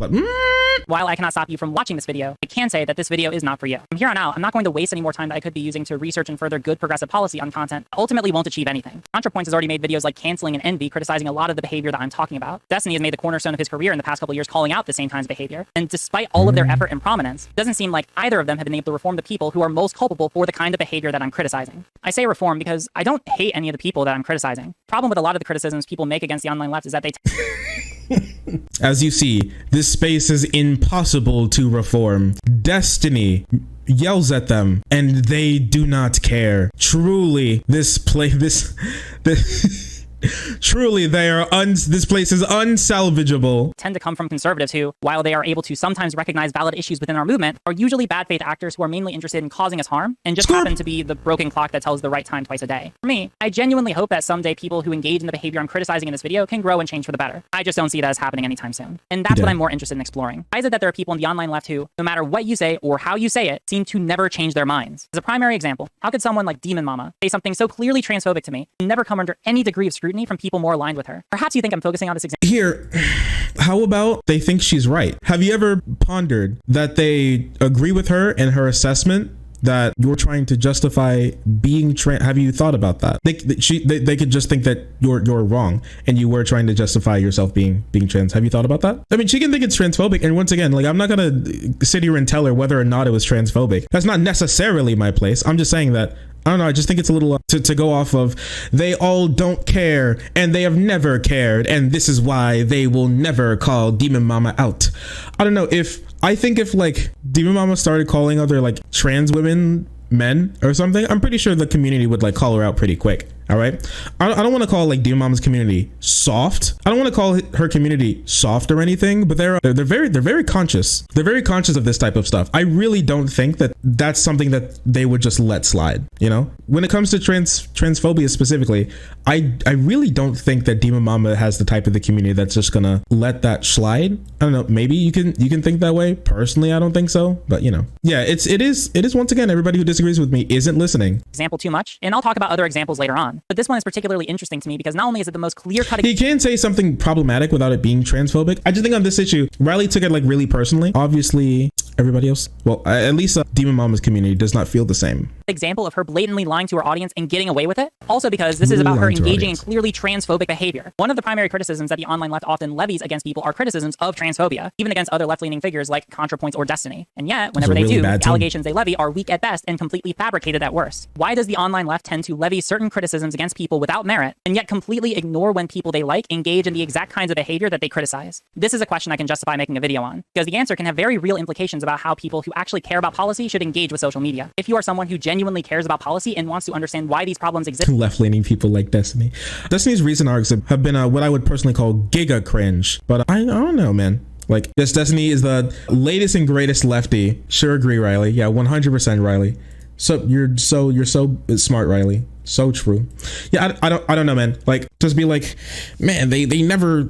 While I cannot stop you from watching this video, I can say that this video is not for you. From here on out, I'm not going to waste any more time that I could be using to research and further good progressive policy on content that ultimately won't achieve anything. ContraPoints has already made videos like canceling and envy, criticizing a lot of the behavior that I'm talking about. Destiny has made the cornerstone of his career in the past couple years calling out the same times behavior. And despite all of their effort and prominence, it doesn't seem like either of them have been able to reform the people who are most culpable for the kind of behavior that I'm criticizing. I say reform because I don't hate any of the people that I'm criticizing. Problem with a lot of the criticisms people make against the online left is that they As you see, this space is impossible to reform. Destiny yells at them and they do not care. Truly, truly this place is unsalvageable. Tend to come from conservatives who, while they are able to sometimes recognize valid issues within our movement, are usually bad faith actors who are mainly interested in causing us harm and just happen to be the broken clock that tells the right time twice a day. For me, I genuinely hope that someday people who engage in the behavior I'm criticizing in this video can grow and change for the better. I just don't see that as happening anytime soon. And that's what I'm more interested in exploring. Why is it that there are people in the online left who, no matter what you say or how you say it, seem to never change their minds? As a primary example, how could someone like Demon Mama say something so clearly transphobic to me and never come under any degree of scrutiny from people more aligned with her? Perhaps you think I'm focusing on this example. Here, how about they think she's right? Have you ever pondered that they agree with her in her assessment that you're trying to justify being trans? Have you thought about that? They could just think that you're wrong and you were trying to justify yourself being trans. Have you thought about that? I mean, she can think it's transphobic, and once again, like, I'm not gonna sit here and tell her whether or not it was transphobic. That's not necessarily my place. I'm just saying that I don't know. I just think it's a little to go off of they all don't care and they have never cared and this is why they will never call Demon Mama out. I don't know if like Demon Mama started calling other like trans women men or something, I'm pretty sure the community would like call her out pretty quick. All right. I don't want to call like Demon Mama's community soft. I don't want to call her community soft or anything, but they're very conscious. They're very conscious of this type of stuff. I really don't think that that's something that they would just let slide. You know, when it comes to transphobia specifically, I really don't think that Demon Mama has the type of the community that's just gonna let that slide. I don't know. Maybe you can think that way. Personally, I don't think so. But you know, yeah, it is once again, everybody who disagrees with me isn't listening. Example too much, and I'll talk about other examples later on. But this one is particularly interesting to me because not only is it the most clear-cut. He can say something problematic without it being transphobic. I just think on this issue, Riley took it like really personally. Obviously, everybody else, well, at least Demon Mama's community does not feel the same. Example of her blatantly lying to her audience and getting away with it. Also because this is about her engaging in clearly transphobic behavior. One of the primary criticisms that the online left often levies against people are criticisms of transphobia, even against other left-leaning figures like ContraPoints or Destiny. And yet, whenever they do, the allegations they levy are weak at best and completely fabricated at worst. Why does the online left tend to levy certain criticisms against people without merit and yet completely ignore when people they like engage in the exact kinds of behavior that they criticize? This is a question I can justify making a video on, because the answer can have very real implications about how people who actually care about policy should engage with social media. If you are someone who genuinely cares about policy and wants to understand why these problems exist. Left-leaning people like Destiny. Destiny's recent arcs have been what I would personally call giga cringe, but I don't know, man. Like, this Destiny is the latest and greatest Lefty. Sure agree, Riley. Yeah, 100% Riley. So you're so smart, Riley. So true. Yeah, I don't know, man. Like, just be like, man, they never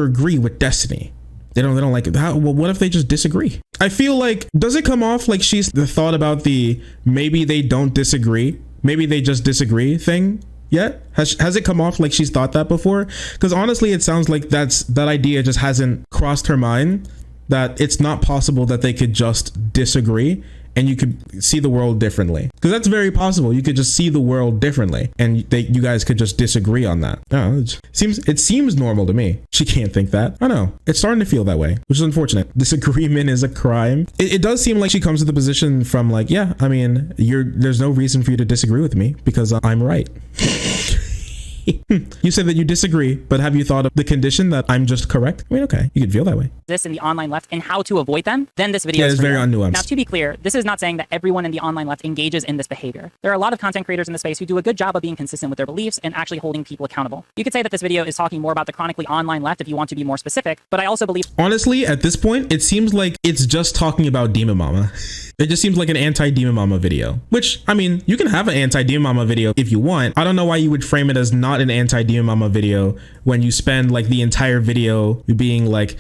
agree with Destiny. They don't like it. Well, what if they just disagree? I feel like, does it come off like she's the thought about the maybe they don't disagree, maybe they just disagree thing yet? Has it come off like she's thought that before? Because honestly, it sounds like that idea just hasn't crossed her mind, that it's not possible that they could just disagree and you could see the world differently. Because that's very possible. You could just see the world differently and you guys could just disagree on that. It seems normal to me. She can't think that. I don't know. It's starting to feel that way, which is unfortunate. Disagreement is a crime. It does seem like she comes to the position from like, yeah, I mean, there's no reason for you to disagree with me because I'm right. You said that you disagree, but have you thought of the condition that I'm just correct? I mean, okay, you could feel that way. This in the online left and how to avoid them, then this video is very unnuanced. Now, to be clear, this is not saying that everyone in the online left engages in this behavior. There are a lot of content creators in the space who do a good job of being consistent with their beliefs and actually holding people accountable. You could say that this video is talking more about the chronically online left if you want to be more specific, but I also believe... Honestly, at this point, it seems like it's just talking about Demon Mama. It just seems like an anti-Demon Mama video, which, I mean, you can have an anti-Demon Mama video if you want. I don't know why you would frame it as not an anti-Demon Mama video when you spend like the entire video being like,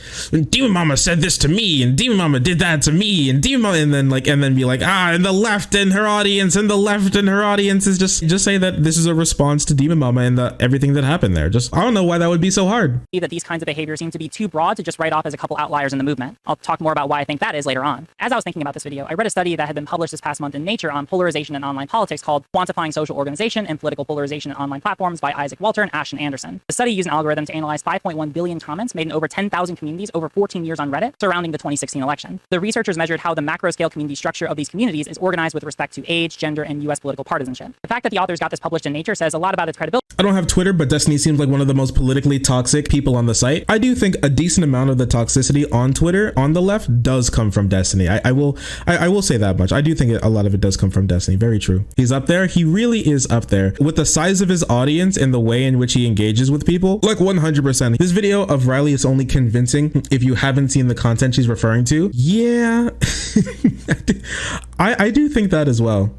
Demon Mama said this to me and Demon Mama did that to me and Demon Mama, and then be like, and the left and her audience and the left and her audience is just say that this is a response to Demon Mama and everything that happened there. Just, I don't know why that would be so hard. That these kinds of behaviors seem to be too broad to just write off as a couple outliers in the movement. I'll talk more about why I think that is later on. As I was thinking about this video, I read a study that had been published this past month in Nature on polarization in online politics called Quantifying Social Organization and Political Polarization in Online Platforms by Isaac Walter and Ashton Anderson. The study used an algorithm to analyze 5.1 billion comments made in over 10,000 communities over 14 years on Reddit surrounding the 2016 election. The researchers measured how the macro-scale community structure of these communities is organized with respect to age, gender, and U.S. political partisanship. The fact that the authors got this published in Nature says a lot about its credibility. I don't have Twitter, but Destiny seems like one of the most politically toxic people on the site. I do think a decent amount of the toxicity on Twitter on the left does come from Destiny. I will say that much. I do think a lot of it does come from Destiny. Very true. He's up there. He really is up there with the size of his audience and the way in which he engages with people. Like 100%. This video of Riley is only convincing if you haven't seen the content she's referring to. Yeah, I do think that as well.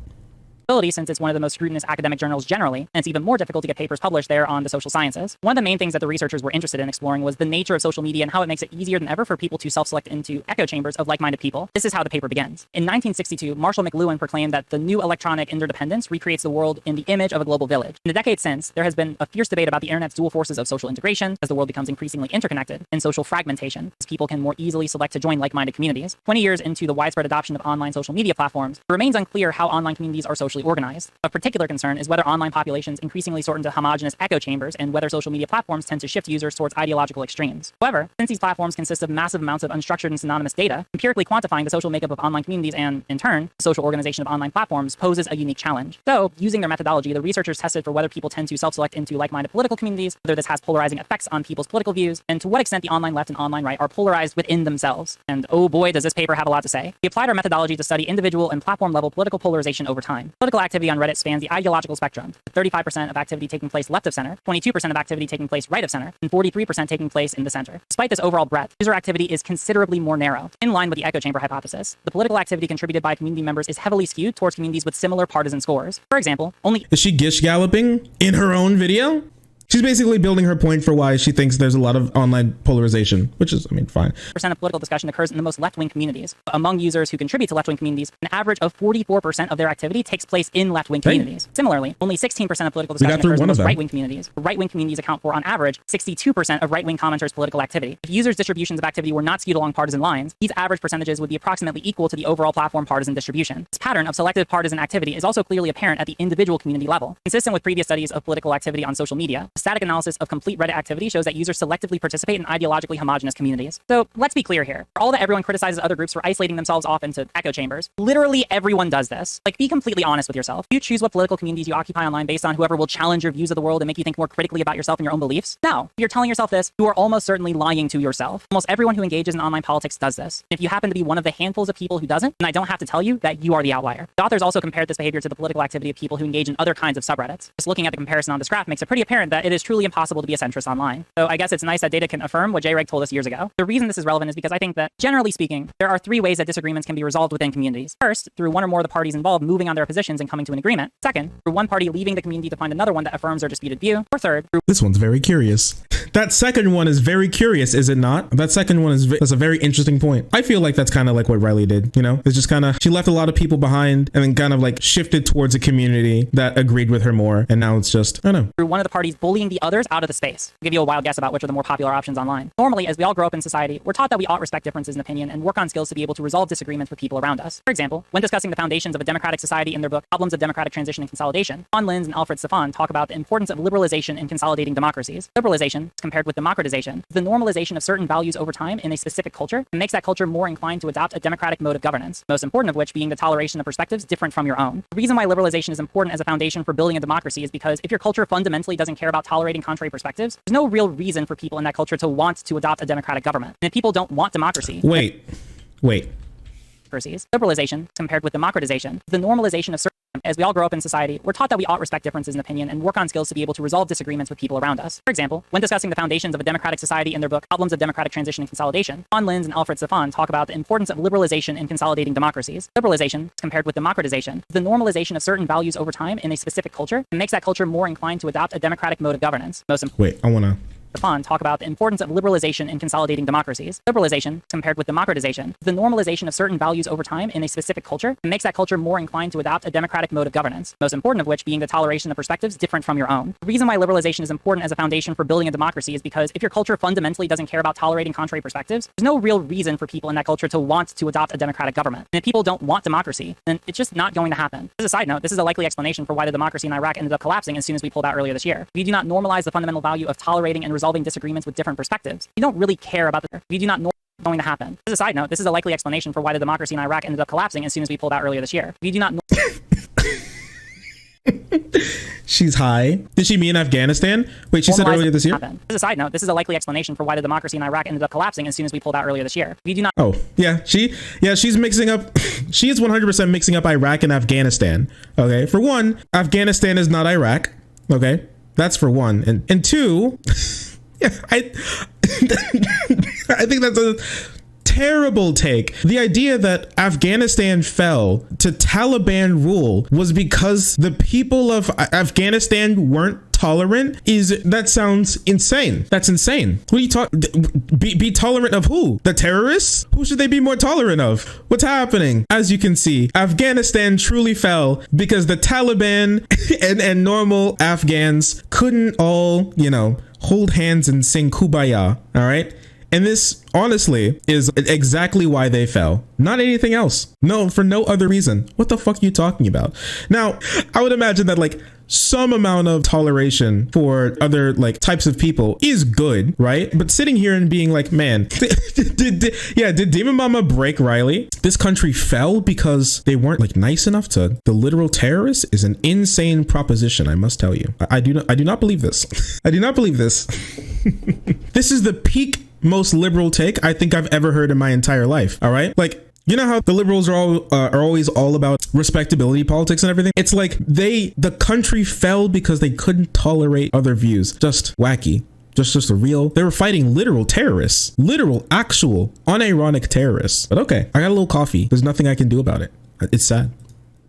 Since it's one of the most scrutinous academic journals generally, and it's even more difficult to get papers published there on the social sciences. One of the main things that the researchers were interested in exploring was the nature of social media and how it makes it easier than ever for people to self-select into echo chambers of like-minded people. This is how the paper begins. In 1962, Marshall McLuhan proclaimed that the new electronic interdependence recreates the world in the image of a global village. In the decades since, there has been a fierce debate about the internet's dual forces of social integration as the world becomes increasingly interconnected, and social fragmentation as people can more easily select to join like-minded communities. 20 years into the widespread adoption of online social media platforms, it remains unclear how online communities are socially organized. Of particular concern is whether online populations increasingly sort into homogenous echo chambers and whether social media platforms tend to shift users towards ideological extremes. However, since these platforms consist of massive amounts of unstructured and synonymous data, empirically quantifying the social makeup of online communities and, in turn, the social organization of online platforms poses a unique challenge. So, using their methodology, the researchers tested for whether people tend to self-select into like-minded political communities, whether this has polarizing effects on people's political views, and to what extent the online left and online right are polarized within themselves. And oh boy, does this paper have a lot to say. We applied our methodology to study individual and platform-level political polarization over time. Political activity on Reddit spans the ideological spectrum, with 35% of activity taking place left of center, 22% of activity taking place right of center, and 43% taking place in the center. Despite this overall breadth, user activity is considerably more narrow. In line with the echo chamber hypothesis, the political activity contributed by community members is heavily skewed towards communities with similar partisan scores. For example, Is she gish galloping in her own video? She's basically building her point for why she thinks there's a lot of online polarization, which is, I mean, fine. Percent of political discussion occurs in the most left-wing communities. Among users who contribute to left-wing communities, an average of 44% of their activity takes place in left-wing communities. Similarly, only 16% of political discussion occurs in most right-wing communities. Right-wing communities account for, on average, 62% of right-wing commenters' political activity. If users' distributions of activity were not skewed along partisan lines, these average percentages would be approximately equal to the overall platform partisan distribution. This pattern of selective partisan activity is also clearly apparent at the individual community level. Consistent with previous studies of political activity on social media, a static analysis of complete Reddit activity shows that users selectively participate in ideologically homogenous communities. So let's be clear here. For all that everyone criticizes other groups for isolating themselves off into echo chambers, literally everyone does this. Like, be completely honest with yourself. You choose what political communities you occupy online based on whoever will challenge your views of the world and make you think more critically about yourself and your own beliefs? No. If you're telling yourself this, you are almost certainly lying to yourself. Almost everyone who engages in online politics does this. If you happen to be one of the handfuls of people who doesn't, then I don't have to tell you that you are the outlier. The authors also compared this behavior to the political activity of people who engage in other kinds of subreddits. Just looking at the comparison on this graph makes it pretty apparent that it is truly impossible to be a centrist online. So I guess it's nice that data can affirm what JREG told us years ago. The reason this is relevant is because I think that, generally speaking, there are three ways that disagreements can be resolved within communities. First, through one or more of the parties involved moving on their positions and coming to an agreement. Second, through one party leaving the community to find another one that affirms their disputed view. Or third, through... This one's very curious. That second one is very curious, is it not? That second one is that's a very interesting point. I feel like that's kind of like what Riley did, you know? It's just kind of, she left a lot of people behind and then kind of like shifted towards a community that agreed with her more. And now it's just, I don't know. Through one of the parties bullying the others out of the space. I'll give you a wild guess about which are the more popular options online. Normally, as we all grow up in society, we're taught that we ought respect differences in opinion and work on skills to be able to resolve disagreements with people around us. For example, when discussing the foundations of a democratic society in their book, Problems of Democratic Transition and Consolidation, Von Linz and Alfred Stefan talk about the importance of liberalization in consolidating democracies. Liberalization, compared with democratization, is the normalization of certain values over time in a specific culture and makes that culture more inclined to adopt a democratic mode of governance, most important of which being the toleration of perspectives different from your own. The reason why liberalization is important as a foundation for building a democracy is because if your culture fundamentally doesn't care about tolerating contrary perspectives, there's no real reason for people in that culture to want to adopt a democratic government. And if people don't want democracy... Wait. democracies. Liberalization, compared with democratization, is the normalization of certain. As we all grow up in society, we're taught that we ought respect differences in opinion and work on skills to be able to resolve disagreements with people around us. For example, when discussing the foundations of a democratic society in their book Problems of Democratic Transition and Consolidation, Von Linz and Alfred Stefan talk about the importance of liberalization in consolidating democracies. Liberalization, compared with democratization, is the normalization of certain values over time in a specific culture and makes that culture more inclined to adopt a democratic mode of governance. Wait, I wanna... Stefan talk about the importance of liberalization in consolidating democracies. Liberalization, compared with democratization, is the normalization of certain values over time in a specific culture and makes that culture more inclined to adopt a democratic mode of governance, most important of which being the toleration of perspectives different from your own. The reason why liberalization is important as a foundation for building a democracy is because if your culture fundamentally doesn't care about tolerating contrary perspectives, there's no real reason for people in that culture to want to adopt a democratic government. And if people don't want democracy, then it's just not going to happen. As a side note, this is a likely explanation for why the democracy in Iraq ended up collapsing as soon as we pulled out earlier this year. We do not normalize the fundamental value of tolerating and resolving disagreements with different perspectives. You don't really care about the we do not know going to happen. As a side note, this is a likely explanation for why the democracy in Iraq ended up collapsing as soon as we pulled out earlier this year. We do not know. She's high. Did she mean Afghanistan? Wait, she said earlier this year? As a side note, this is a likely explanation for why the democracy in Iraq ended up collapsing as soon as we pulled out earlier this year. We do not. Oh, yeah. She's mixing up. She is 100% mixing up Iraq and Afghanistan. Okay. For one, Afghanistan is not Iraq. Okay. That's for one. And two, yeah, I think that's a terrible take. The idea that Afghanistan fell to Taliban rule was because the people of Afghanistan weren't tolerant that sounds insane. That's insane. What are you talking? Be tolerant of who? The terrorists? Who should they be more tolerant of? What's happening? As you can see, Afghanistan truly fell because the Taliban and normal Afghans couldn't all, hold hands and sing Kumbaya. All right. And this, honestly, is exactly why they fell. Not anything else. No, for no other reason. What the fuck are you talking about? Now, I would imagine that some amount of toleration for other types of people is good, right? But sitting here and being like, man, did Demon Mama break Riley? This country fell because they weren't nice enough to the literal terrorists is an insane proposition, I must tell you. I do not believe this. I do not believe this. This is the peak most liberal take I think I've ever heard in my entire life. All right. You know how the liberals are always all about respectability politics and everything? It's the country fell because they couldn't tolerate other views. Just wacky. Just they were fighting literal terrorists, literal, actual, unironic terrorists. But okay, I got a little coffee. There's nothing I can do about it. It's sad.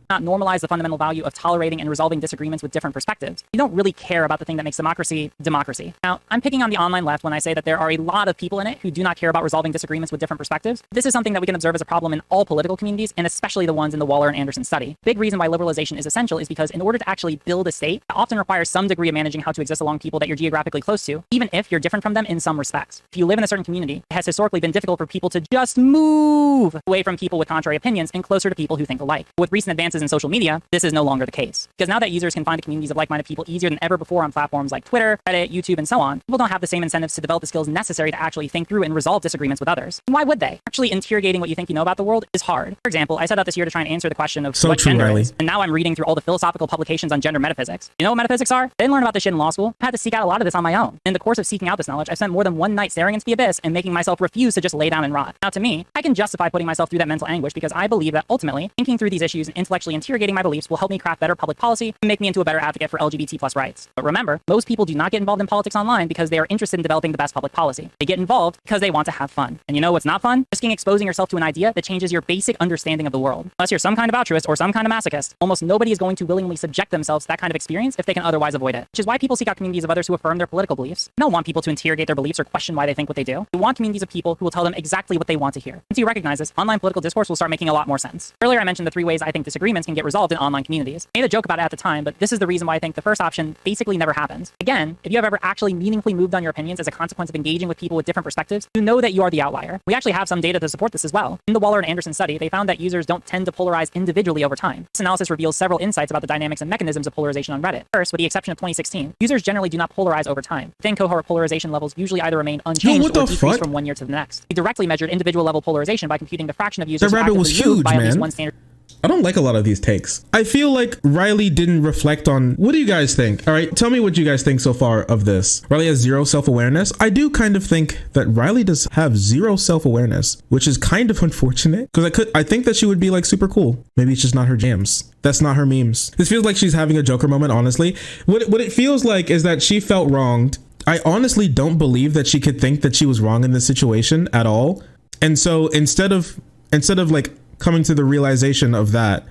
Not normalize the fundamental value of tolerating and resolving disagreements with different perspectives. You don't really care about the thing that makes democracy democracy. Now, I'm picking on the online left when I say that there are a lot of people in it who do not care about resolving disagreements with different perspectives. This is something that we can observe as a problem in all political communities, and especially the ones in the Waller and Anderson study. Big reason why liberalization is essential is because in order to actually build a state, it often requires some degree of managing how to exist along people that you're geographically close to, even if you're different from them in some respects. If you live in a certain community, it has historically been difficult for people to just move away from people with contrary opinions and closer to people who think alike. With recent advances in social media, this is no longer the case. Because now that users can find communities of like-minded people easier than ever before on platforms like Twitter, Reddit, YouTube, and so on, people don't have the same incentives to develop the skills necessary to actually think through and resolve disagreements with others. And why would they? Actually interrogating what you think you know about the world is hard. For example, I set out this year to try and answer the question of what gender is, and now I'm reading through all the philosophical publications on gender metaphysics. You know what metaphysics are? I didn't learn about this shit in law school. I had to seek out a lot of this on my own. In the course of seeking out this knowledge, I spent more than one night staring into the abyss and making myself refuse to just lay down and rot. Now to me, I can justify putting myself through that mental anguish because I believe that ultimately, thinking through these issues and intellectually interrogating my beliefs will help me craft better public policy and make me into a better advocate for LGBT plus rights. But remember, most people do not get involved in politics online because they are interested in developing the best public policy. They get involved because they want to have fun. And you know what's not fun? Risking exposing yourself to an idea that changes your basic understanding of the world. Unless you're some kind of altruist or some kind of masochist, almost nobody is going to willingly subject themselves to that kind of experience if they can otherwise avoid it. Which is why people seek out communities of others who affirm their political beliefs. They don't want people to interrogate their beliefs or question why they think what they do. They want communities of people who will tell them exactly what they want to hear. Once you recognize this, online political discourse will start making a lot more sense. Earlier I mentioned the 3 ways I think disagreements can get resolved in online communities. I made a joke about it at the time, but this is the reason why I think the first option basically never happens. Again, if you have ever actually meaningfully moved on your opinions as a consequence of engaging with people with different perspectives, you know that you are the outlier. We actually have some data to support this as well. In the Waller and Anderson study, they found that users don't tend to polarize individually over time. This analysis reveals several insights about the dynamics and mechanisms of polarization on Reddit. First, with the exception of 2016, users generally do not polarize over time. Within cohort polarization levels usually either remain unchanged or decrease from one year to the next. We directly measured individual level polarization by computing the fraction of users who actively moved by at least one standard. I don't like a lot of these takes. I feel like Riley didn't reflect on, what do you guys think? All right, tell me what you guys think so far of this. Riley has zero self-awareness. I do kind of think that Riley does have zero self-awareness, which is kind of unfortunate because I think that she would be like super cool. Maybe it's just not her jams. That's not her memes. This feels like she's having a Joker moment, honestly. What it feels like is that she felt wronged. I honestly don't believe that she could think that she was wrong in this situation at all. And so instead of like coming to the realization of that,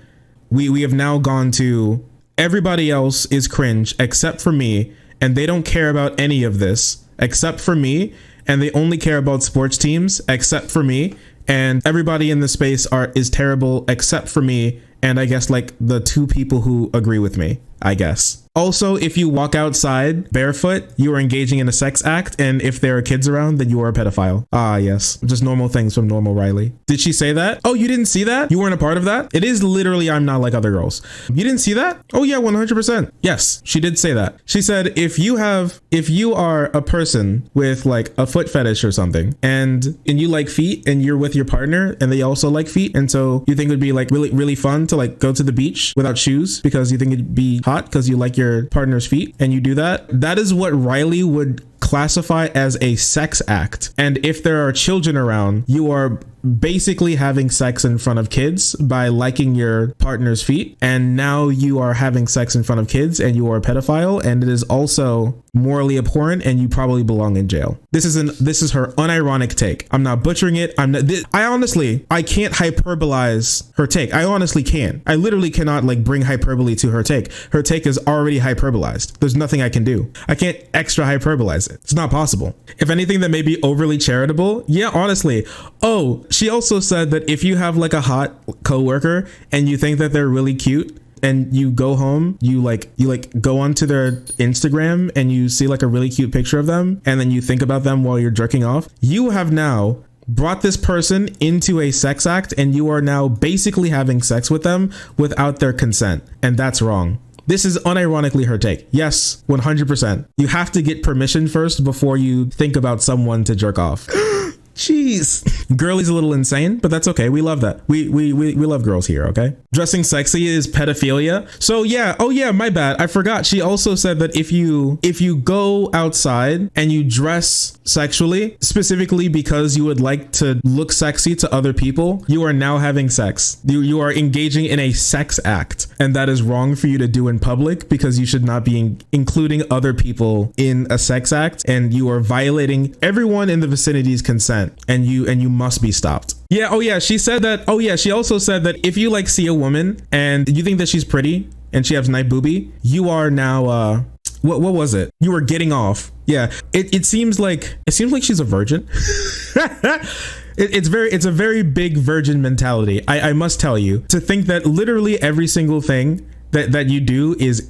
we have now gone to everybody else is cringe except for me, and they don't care about any of this except for me, and they only care about sports teams except for me, and everybody in the space is terrible except for me, and I guess like the two people who agree with me, I guess. Also, if you walk outside barefoot, you are engaging in a sex act, and if there are kids around, then you are a pedophile. Ah, yes. Just normal things from normal Riley. Did she say that? Oh, you didn't see that? You weren't a part of that? It is literally I'm not like other girls. You didn't see that? Oh yeah, 100%. Yes, she did say that. She said if you are a person with like a foot fetish or something, and you like feet, and you're with your partner and they also like feet, and so you think it would be like really fun to like go to the beach without shoes because you think it'd be hot because you like your partner's feet, and you do that, that is what Riley would classify as a sex act. And if there are children around, you are basically having sex in front of kids by liking your partner's feet, and now you are having sex in front of kids and you are a pedophile, and it is also morally abhorrent, and you probably belong in jail. This is her unironic take. I'm not butchering it. I can't hyperbolize her take. I honestly can. I literally cannot like bring hyperbole to her take. Her take is already hyperbolized. There's nothing I can do. I can't extra hyperbolize it. It's not possible. If anything, that may be overly charitable. Yeah, honestly. Oh, she also said that if you have like a hot coworker and you think that they're really cute, and you go home, you go onto their Instagram and you see like a really cute picture of them, and then you think about them while you're jerking off, you have now brought this person into a sex act, and you are now basically having sex with them without their consent, and that's wrong. This is unironically her take. Yes, 100%. You have to get permission first before you think about someone to jerk off. Jeez. Girlie's a little insane, but that's okay. We love that. We love girls here, okay? Dressing sexy is pedophilia. So yeah, oh yeah, my bad. I forgot. She also said that if you go outside and you dress sexually, specifically because you would like to look sexy to other people, you are now having sex. You are engaging in a sex act, and that is wrong for you to do in public because you should not be including other people in a sex act, and you are violating everyone in the vicinity's consent. And you must be stopped. Yeah. Oh yeah. She said that. Oh yeah. She also said that if you like see a woman and you think that she's pretty and she has nice boobie, you are now what was it? You were getting off. Yeah. It seems like she's a virgin. It's a very big virgin mentality. I must tell you, to think that literally every single thing that you do is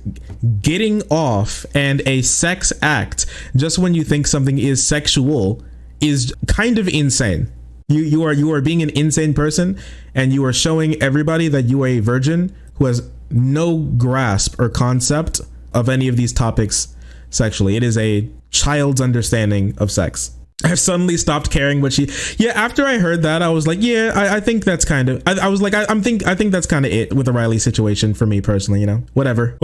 getting off and a sex act just when you think something is sexual is kind of insane. You are being an insane person, and you are showing everybody that you are a virgin who has no grasp or concept of any of these topics sexually. It is a child's understanding of sex. I've suddenly stopped caring what she. Yeah, after I heard that, I was like, yeah, I think that's kind of. I was like, I think that's kind of it with the Riley situation for me personally. You know, whatever.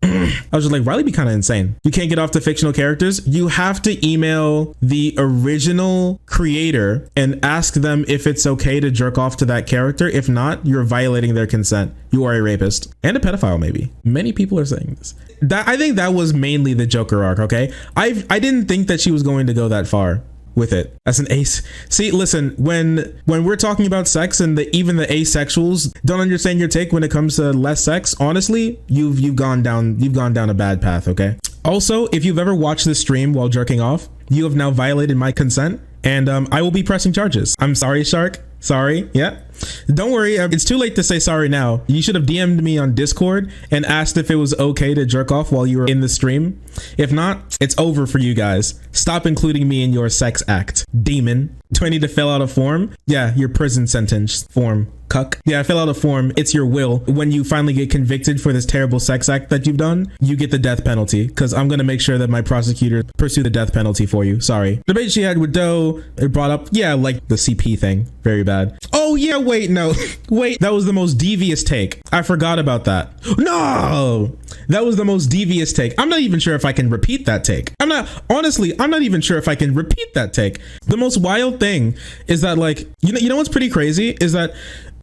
I was just like, Riley be kind of insane. You can't get off the fictional characters. You have to email the original creator and ask them if it's okay to jerk off to that character. If not, you're violating their consent. You are a rapist and a pedophile. Maybe many people are saying this. I think that was mainly the Joker arc. Okay, I didn't think that she was going to go that far with it as an ace. See, listen, when we're talking about sex and even the asexuals don't understand your take when it comes to less sex, honestly, you've gone down a bad path. Okay. Also, if you've ever watched this stream while jerking off, you have now violated my consent, and I will be pressing charges. I'm sorry, Shark. Sorry. Yeah. Don't worry. It's too late to say sorry now. You should have DM'd me on Discord and asked if it was okay to jerk off while you were in the stream. If not, it's over for you guys. Stop including me in your sex act. Demon. Do I need to fill out a form? Yeah, your prison sentence form. cuck. Yeah, I fill out a form. It's your will. When you finally get convicted for this terrible sex act that you've done, you get the death penalty, because I'm going to make sure that my prosecutor pursue the death penalty for you. Sorry. Debate she had with Doe, it brought up, yeah, like the CP thing. Very bad. Oh yeah, wait, no. Wait, that was the most devious take. I forgot about that. No! That was the most devious take. I'm not even sure if I can repeat that take. I'm not even sure if I can repeat that take. The most wild thing is that, like, you know what's pretty crazy is that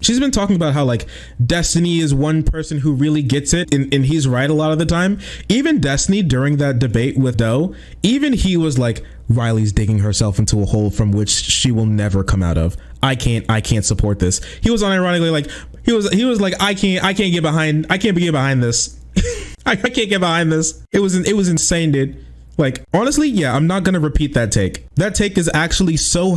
she's been talking about how, like, Destiny is one person who really gets it, and he's right a lot of the time. Even Destiny, during that debate with Doe, even he was like, Riley's digging herself into a hole from which she will never come out of. I can't support this. He was unironically like, he was like, I can't get behind this. I can't get behind this. It was insane, dude. Like, honestly, yeah, I'm not gonna repeat that take. That take is actually so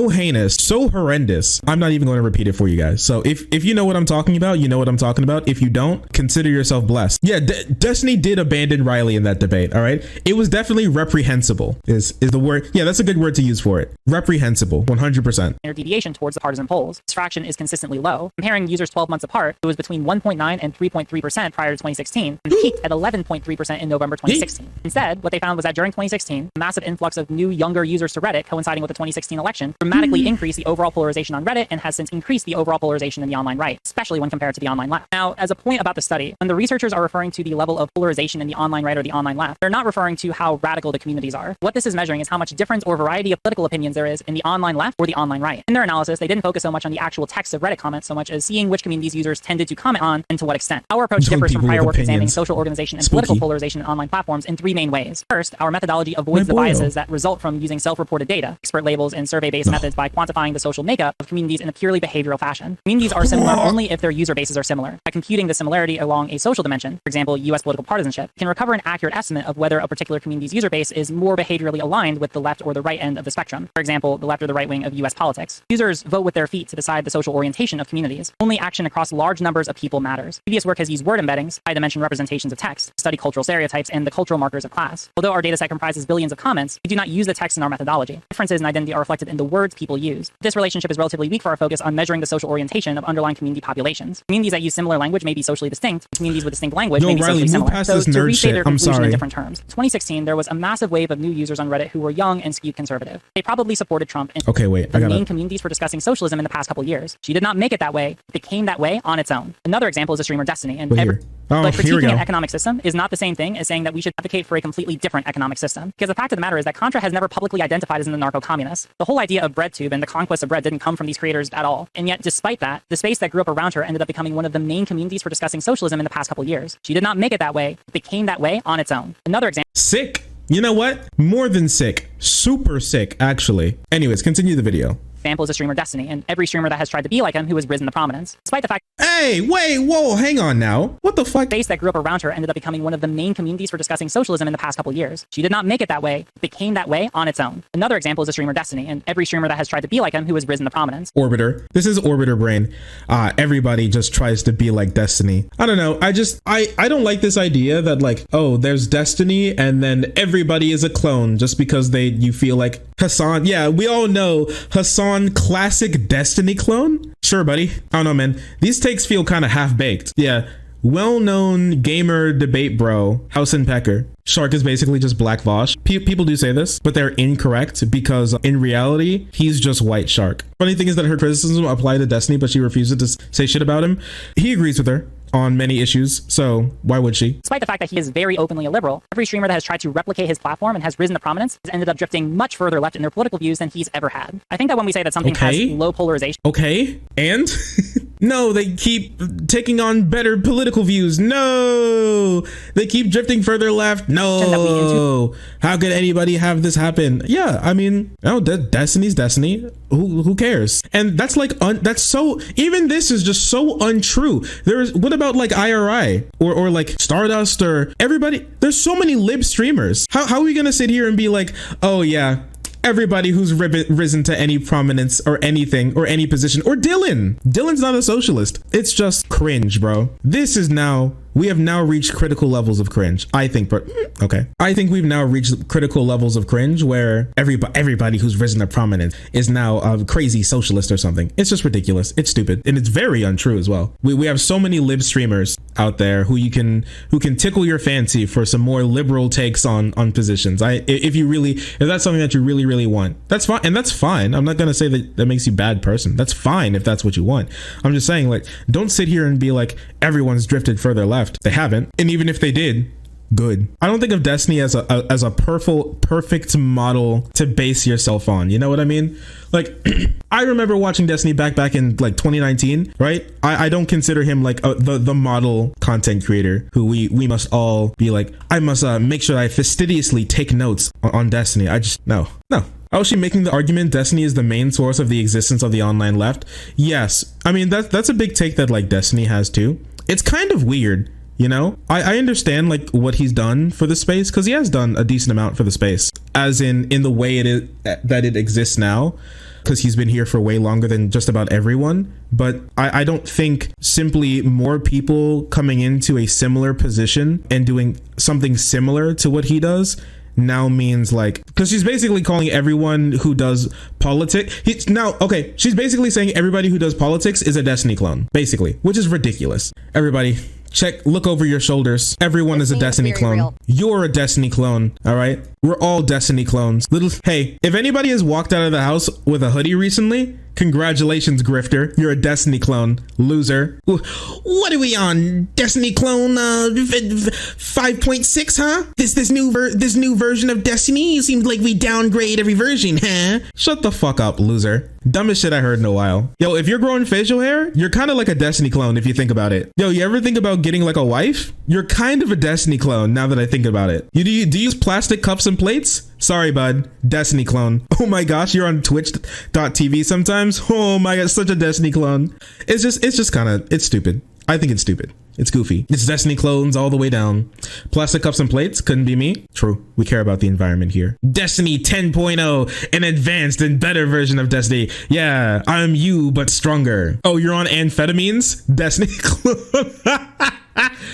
heinous, so horrendous. I'm not even going to repeat it for you guys. So if you know what I'm talking about, you know what I'm talking about. If you don't, consider yourself blessed. Yeah, Destiny did abandon Riley in that debate. All right, it was definitely reprehensible. Is the word? Yeah, that's a good word to use for it. Reprehensible, 100%. Standard deviation towards the partisan polls. This fraction is consistently low. Comparing users 12 months apart, it was between 1.9 and 3.3% prior to 2016, and peaked at 11.3% in November 2016. Instead, what they found was that during 2016, a massive influx of new, younger users to Reddit coinciding with the 2016 election dramatically increased the overall polarization on Reddit and has since increased the overall polarization in the online right, especially when compared to the online left. Now, as a point about the study, when the researchers are referring to the level of polarization in the online right or the online left, they're not referring to how radical the communities are. What this is measuring is how much difference or variety of political opinions there is in the online left or the online right. In their analysis, they didn't focus so much on the actual text of Reddit comments so much as seeing which communities users tended to comment on and to what extent. Our approach differs from prior work examining social organization and political polarization in online platforms in three main ways. First, our methodology avoids the biases that result from using self-reported data, expert labels, and survey-based methods by quantifying the social makeup of communities in a purely behavioral fashion. Communities are similar only if their user bases are similar. By computing the similarity along a social dimension, for example, US political partisanship, can recover an accurate estimate of whether a particular community's user base is more behaviorally aligned with the left or the right end of the spectrum. For example, the left or the right wing of US politics. Users vote with their feet to decide the social orientation of communities. Only action across large numbers of people matters. Previous work has used word embeddings, high-dimension representations of text, to study cultural stereotypes and the cultural markers of class. Although our dataset comprises billions of comments, we do not use the text in our methodology. Differences in identity are reflected in the words people use. This relationship is relatively weak for our focus on measuring the social orientation of underlying community populations. Communities that use similar language may be socially distinct. Communities with distinct language may be socially similar. So to restate their conclusion in different terms, 2016 there was a massive wave of new users on Reddit who were young and skewed conservative. They probably supported Trump in the main communities for discussing socialism in the past couple years. She did not make it that way. It became that way on its own. Another example is the streamer Destiny, and but critiquing an economic system is not the same thing as saying that we should advocate for a completely different economic system. Because the fact of the matter is that Contra has never publicly identified as an anarcho-communist. The whole idea of BreadTube and the conquest of bread didn't come from these creators at all. And yet, despite that, the space that grew up around her ended up becoming one of the main communities for discussing socialism in the past couple years. She did not make it that way. It became that way on its own. Another example. Sick. You know what? More than sick. Super sick, actually. Anyways, continue the video. Example is the streamer Destiny, and every streamer that has tried to be like him who has risen to prominence. Despite the fact Hey, wait, whoa, hang on now. What the fuck? Space that grew up around her ended up becoming one of the main communities for discussing socialism in the past couple years. She did not make it that way. It became that way on its own. Another example is the streamer Destiny, and every streamer that has tried to be like him who has risen to prominence. Orbiter. This is Orbiter brain. Everybody just tries to be like Destiny. I don't know. I don't like this idea that, like, oh, there's Destiny and then everybody is a clone just because you feel like Hassan. Yeah, we all know Hassan, classic Destiny clone. Sure, buddy. I don't know, man. These takes feel kind of half-baked. Yeah. Well-known gamer debate bro, House and Pecker. Shark is basically just Black Vosh. People do say this, but they're incorrect because in reality, he's just White Shark. Funny thing is that her criticism applied to Destiny, but she refuses to say shit about him. He agrees with her on many issues, so why would she? Despite the fact that he is very openly a liberal, every streamer that has tried to replicate his platform and has risen to prominence has ended up drifting much further left in their political views than he's ever had. I think that when we say that something has low polarization... Okay, and? No, they keep taking on better political views. No, they keep drifting further left. No, how could anybody have this happen? Yeah, I mean, oh, Destiny's Destiny. Who cares? And that's like, that's so, even this is just so untrue. What about like IRI or like Stardust or everybody? There's so many lib streamers. How are we gonna sit here and be like, oh yeah, everybody who's risen to any prominence or anything or any position, or Dylan's not a socialist. It's just cringe, bro. This is now we have now reached critical levels of cringe. I think, but okay. I think we've now reached critical levels of cringe where everybody who's risen to prominence is now a crazy socialist or something. It's just ridiculous. It's stupid. And it's very untrue as well. We have so many lib streamers out there who can tickle your fancy for some more liberal takes on positions. If that's something that you really want, that's fine. And that's fine. I'm not going to say that makes you a bad person. That's fine if that's what you want. I'm just saying, like, don't sit here and be like, everyone's drifted further left. They haven't. And even if they did, good. I don't think of Destiny as a perfect model to base yourself on. You know what I mean? Like, I remember watching Destiny back in like 2019, right? I don't consider him like the model content creator who we must all be like, I must make sure I fastidiously take notes on Destiny. I just, no. I was she making the argument Destiny is the main source of the existence of the online left? Yes. I mean, that's a big take that like Destiny has too. It's kind of weird. You know, I understand like what he's done for the space, because he has done a decent amount for the space, as in the way that it exists now, because he's been here for way longer than just about everyone. But I don't think simply more people coming into a similar position and doing something similar to what he does now means like, because she's basically calling everyone who does politics. She's basically saying everybody who does politics is a Destiny clone, basically, which is ridiculous. Everybody, look over your shoulders. Everyone is a Destiny clone. Real. You're a Destiny clone. All right. We're all Destiny clones. Hey, if anybody has walked out of the house with a hoodie recently, congratulations, grifter. You're a Destiny clone. Loser. What are we on? Destiny clone 5.6, huh? This new version of Destiny? It seems like we downgrade every version, huh? Shut the fuck up, loser. Dumbest shit I heard in a while. Yo, if you're growing facial hair, you're kind of like a Destiny clone if you think about it. Yo, you ever think about getting like a wife? You're kind of a Destiny clone now that I think about it. Do you use plastic cups and plates? Sorry, bud. Destiny clone. Oh my gosh, you're on twitch.tv sometimes? Oh my god, such a Destiny clone. It's just kind of, it's stupid. I think it's stupid. It's goofy. It's Destiny clones all the way down. Plastic cups and plates couldn't be me. True. We care about the environment here. Destiny 10.0, an advanced and better version of Destiny. Yeah, I'm you, but stronger. Oh, you're on amphetamines? Destiny clone.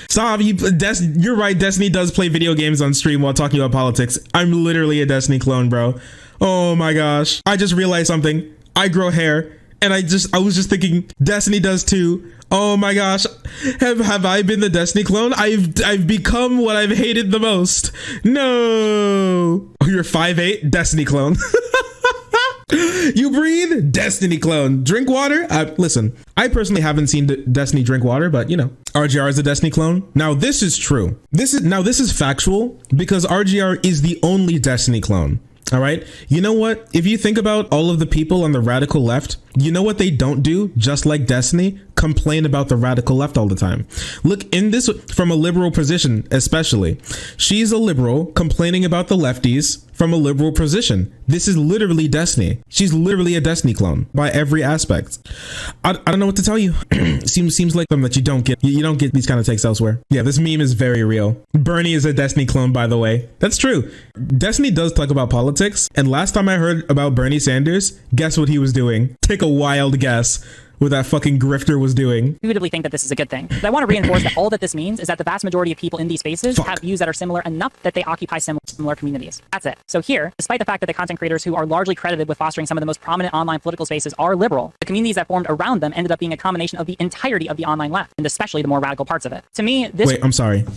Stop. You're right. Destiny does play video games on stream while talking about politics. I'm literally a Destiny clone, bro. Oh my gosh. I just realized something. I grow hair. And I was just thinking, Destiny does too. Oh my gosh, have I been the Destiny clone? I've become what I've hated the most. No. Oh, you're 5'8", Destiny clone. You breathe, Destiny clone. Drink water. Listen, I personally haven't seen Destiny drink water, but you know, RGR is a Destiny clone. Now this is true. This is factual because RGR is the only Destiny clone. All right. You know what? If you think about all of the people on the radical left, you know what they don't do? Just like Destiny, complain about the radical left all the time. Look, in this from a liberal position, especially, she's a liberal complaining about the lefties from a liberal position. This is literally Destiny. She's literally a Destiny clone by every aspect. I don't know what to tell you. seems like them that you don't get these kind of takes elsewhere. Yeah, this meme is very real. Bernie is a Destiny clone, by the way. That's true. Destiny does talk about politics, and last time I heard about Bernie Sanders, guess what he was doing? Take a wild guess what that fucking grifter was doing. Intuitively think that this is a good thing. But I want to reinforce that all that this means is that the vast majority of people in these spaces have views that are similar enough that they occupy similar communities. That's it. So here, despite the fact that the content creators who are largely credited with fostering some of the most prominent online political spaces are liberal, the communities that formed around them ended up being a combination of the entirety of the online left, and especially the more radical parts of it. To me, this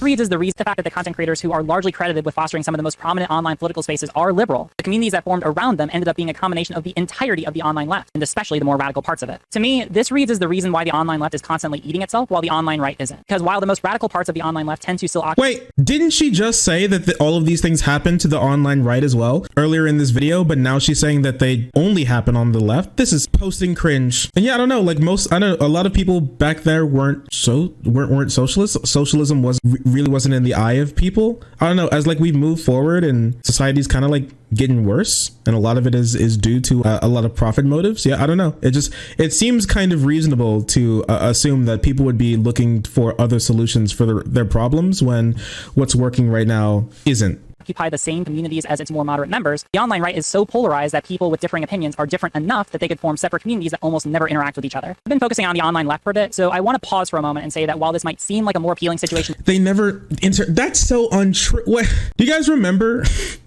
reads as the reason the fact that the content creators who are largely credited with fostering some of the most prominent online political spaces are liberal. The communities that formed around them ended up being a combination of the entirety of the online left, and especially the more radical parts of it. To me, this reads as the reason why the online left is constantly eating itself while the online right isn't. Because while the most radical parts of the online left tend to still occupy— Wait, didn't she just say that all of these things happen to the online right as well earlier in this video, but now she's saying that they only happen on the left? This is posting cringe. And yeah, I don't know, like I know a lot of people back there weren't socialists. Socialism really wasn't in the eye of people. I don't know, as like we move forward and society's kind of like getting worse, and a lot of it is due to a lot of profit motives. Yeah, I don't know. It seems kind of reasonable to assume that people would be looking for other solutions for their problems when what's working right now isn't. occupy the same communities as its more moderate members, the online right is so polarized that people with differing opinions are different enough that they could form separate communities that almost never interact with each other. I've been focusing on the online left for a bit, so I want to pause for a moment and say that while this might seem like a more appealing situation, they never that's so untrue. What do you guys remember?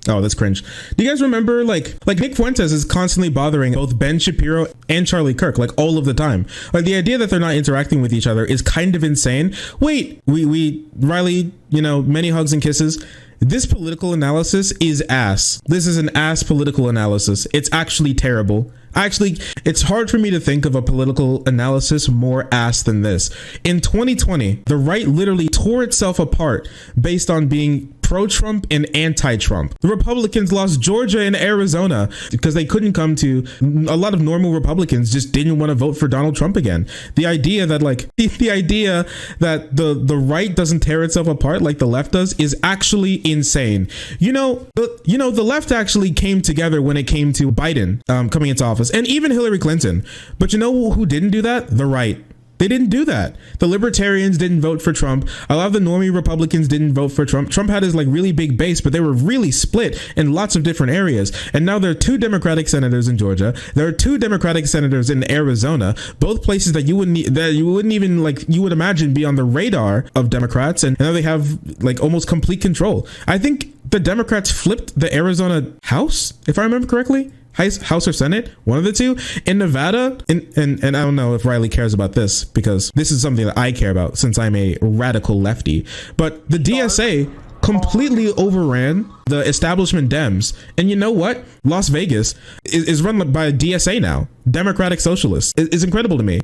Oh, that's cringe. Do you guys remember like Nick Fuentes is constantly bothering both Ben Shapiro and Charlie Kirk like all of the time? Like the idea that they're not interacting with each other is kind of insane. Wait, we Riley, you know, many hugs and kisses. This political analysis is ass. This is an ass political analysis. It's actually terrible. Actually, it's hard for me to think of a political analysis more ass than this. In 2020, the right literally tore itself apart based on being pro-Trump and anti-Trump. The Republicans lost Georgia and Arizona because they couldn't come to, a lot of normal Republicans just didn't want to vote for Donald Trump again. The idea that the idea that the right doesn't tear itself apart like the left does is actually insane. The left actually came together when it came to Biden coming into office, and even Hillary Clinton. But you know who didn't do that? The right. They didn't do that. The libertarians didn't vote for Trump. A lot of the normie Republicans didn't vote for Trump. Trump had his like really big base, but they were really split in lots of different areas. And now there are 2 Democratic senators in Georgia. There are 2 Democratic senators in Arizona, both places that you wouldn't even like, you would imagine be on the radar of Democrats. And now they have like almost complete control. I think the Democrats flipped the Arizona House, if I remember correctly. House or Senate, one of the two. In Nevada, and I don't know if Riley cares about this because this is something that I care about since I'm a radical lefty, but the DSA completely overran the establishment Dems. And you know what? Las Vegas is run by a DSA now, Democratic Socialists. It's incredible to me.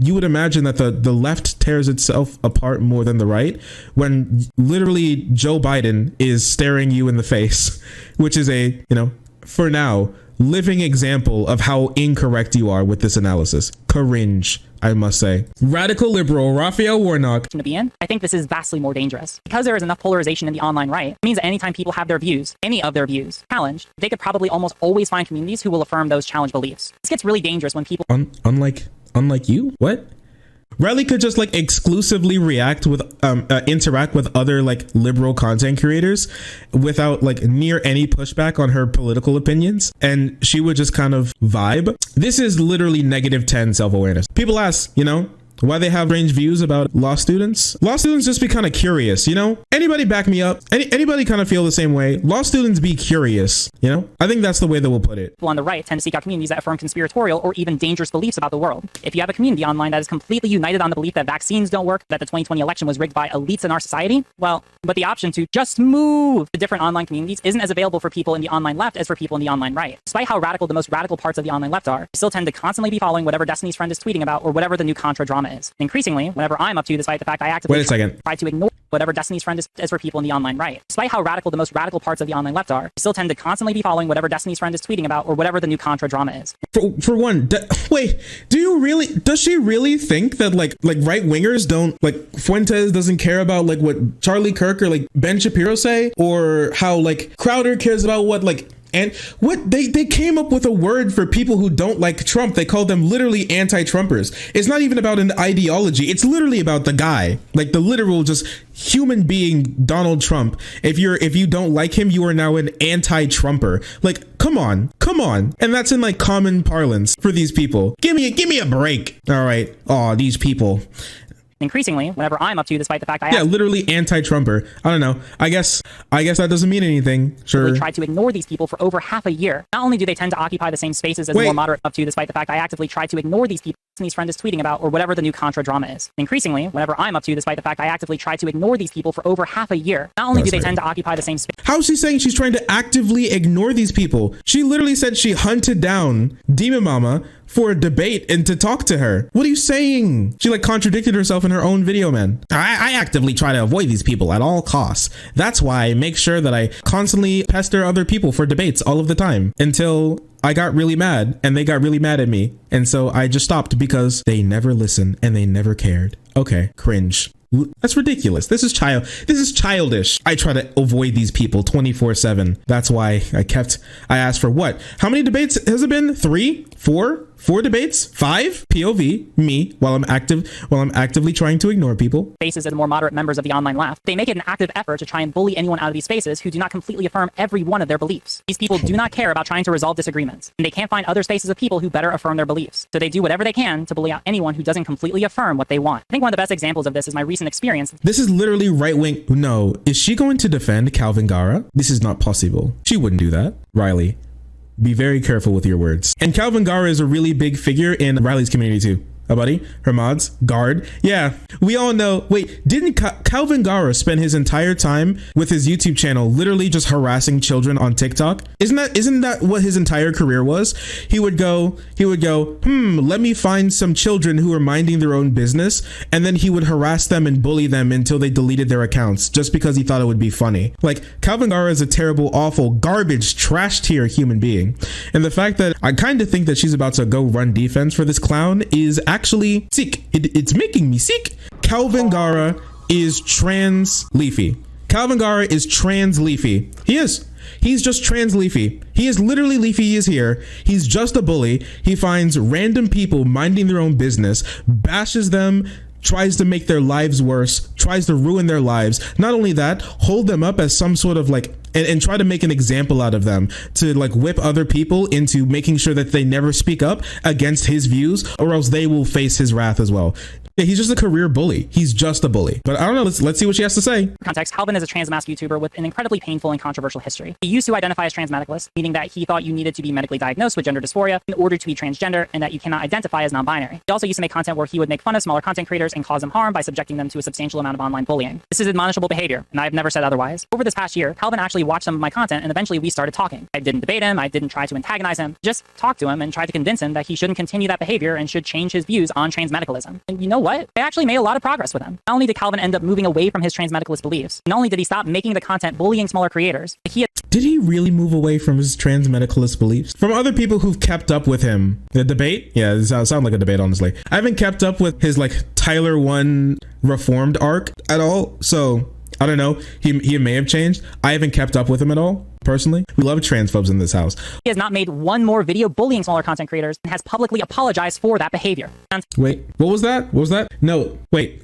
You would imagine that the left tears itself apart more than the right when literally Joe Biden is staring you in the face, which is a, for now, living example of how incorrect you are with this analysis. Cringe, I must say. Radical liberal Raphael Warnock. To be in, I think this is vastly more dangerous. Because there is enough polarization in the online right, it means that anytime people have their views, any of their views, challenged, they could probably almost always find communities who will affirm those challenged beliefs. This gets really dangerous when people... Unlike you? What? Riley could just like exclusively interact with other like liberal content creators without like near any pushback on her political opinions, and she would just kind of vibe. This is literally -10 self-awareness. People ask, why they have strange views about law students. Law students just be kind of curious, Anybody back me up? Anybody kind of feel the same way? Law students be curious, I think that's the way that we'll put it. People on the right tend to seek out communities that affirm conspiratorial or even dangerous beliefs about the world. If you have a community online that is completely united on the belief that vaccines don't work, that the 2020 election was rigged by elites in our society, well, but the option to just move to different online communities isn't as available for people in the online left as for people in the online right. Despite how radical the most radical parts of the online left are, they still tend to constantly be following whatever Destiny's friend is tweeting about or whatever the new Contra drama is. Increasingly, whenever I'm up to, despite the fact I actively try to ignore whatever Destiny's friend is for people in the online right. Despite how radical the most radical parts of the online left are, they still tend to constantly be following whatever Destiny's friend is tweeting about or whatever the new Contra drama is. For one, wait, does she really think that like right wingers don't, like Fuentes doesn't care about like what Charlie Kirk or like Ben Shapiro say, or how like Crowder cares about what like, and what they came up with a word for people who don't like Trump. They call them literally anti-Trumpers. It's not even about an ideology. It's literally about the guy, like the literal just human being, Donald Trump. If you don't like him, you are now an anti-Trumper. Like, come on. And that's in like common parlance for these people. Give me a break. All right. Oh, these people. Increasingly, whenever I'm up to, despite the fact literally anti-Trumper. I don't know. I guess that doesn't mean anything. Sure. Tried to ignore these people for over half a year. Not only do they tend to occupy the same spaces as more moderate up to, despite the fact I actively tried to ignore these people Destiny's friend is tweeting about or whatever the new Contra drama is. Increasingly, whenever I'm up to, despite the fact I actively tried to ignore these people for over half a year, not only do they tend to occupy the same space. How is she saying she's trying to actively ignore these people? She literally said she hunted down Demon Mama for a debate and to talk to her. What are you saying? She like contradicted herself in her own video, man. I actively try to avoid these people at all costs. That's why I make sure that I constantly pester other people for debates all of the time until I got really mad and they got really mad at me. And so I just stopped because they never listened and they never cared. Okay, cringe. That's ridiculous. This is childish. I try to avoid these people 24/7. That's why I asked for what? How many debates has it been? 3? 4? 4 debates, 5 POV, me, while I'm actively trying to ignore people. Spaces and more moderate members of the online left. They make it an active effort to try and bully anyone out of these spaces who do not completely affirm every one of their beliefs. These people do not care about trying to resolve disagreements, and they can't find other spaces of people who better affirm their beliefs. So they do whatever they can to bully out anyone who doesn't completely affirm what they want. I think one of the best examples of this is my recent experience. This is literally right wing. No, is she going to defend Kalvin Garrah? This is not possible. She wouldn't do that. Riley, be very careful with your words. And Kalvin Garrah is a really big figure in Riley's community too. A buddy, her mods, guard. Yeah, we all know. Wait, didn't Kalvin Garrah spend his entire time with his YouTube channel literally just harassing children on TikTok? Isn't that what his entire career was? He would go, let me find some children who are minding their own business, and then he would harass them and bully them until they deleted their accounts just because he thought it would be funny. Like, Kalvin Garrah is a terrible, awful, garbage, trash tier human being. And the fact that I kind of think that she's about to go run defense for this clown is actually sick. It's making me sick. Kalvin Garrah is trans leafy. Kalvin Garrah is trans leafy. He is. He's just trans leafy. He is literally leafy. He is here. He's just a bully. He finds random people minding their own business, bashes them, tries to make their lives worse, tries to ruin their lives. Not only that, hold them up as some sort of like, and try to make an example out of them to like whip other people into making sure that they never speak up against his views, or else they will face his wrath as well. Yeah, he's just a career bully. He's just a bully. But I don't know. Let's see what she has to say. Context, Kalvin is a trans mask YouTuber with an incredibly painful and controversial history. He used to identify as trans medicalist, meaning that he thought you needed to be medically diagnosed with gender dysphoria in order to be transgender, and that you cannot identify as non-binary. He also used to make content where he would make fun of smaller content creators and cause them harm by subjecting them to a substantial amount of online bullying. This is admonishable behavior, and I've never said otherwise. Over this past year, Kalvin actually watched some of my content, and eventually we started talking. I didn't debate him. I didn't try to antagonize him. Just talked to him and tried to convince him that he shouldn't continue that behavior and should change his views on trans medicalism. And you know what? I actually made a lot of progress with him. Not only did Kalvin end up moving away from his trans medicalist beliefs, not only did he stop making the content bullying smaller creators, did he really move away from his trans medicalist beliefs? From other people who've kept up with him, the debate? Yeah, it sounds like a debate, honestly. I haven't kept up with his like Tyler 1 reformed arc at all, so I don't know. He may have changed. I haven't kept up with him at all. Personally, we love transphobes in this house. He has not made one more video bullying smaller content creators and has publicly apologized for that behavior. Wait, what was that? What was that? No, wait.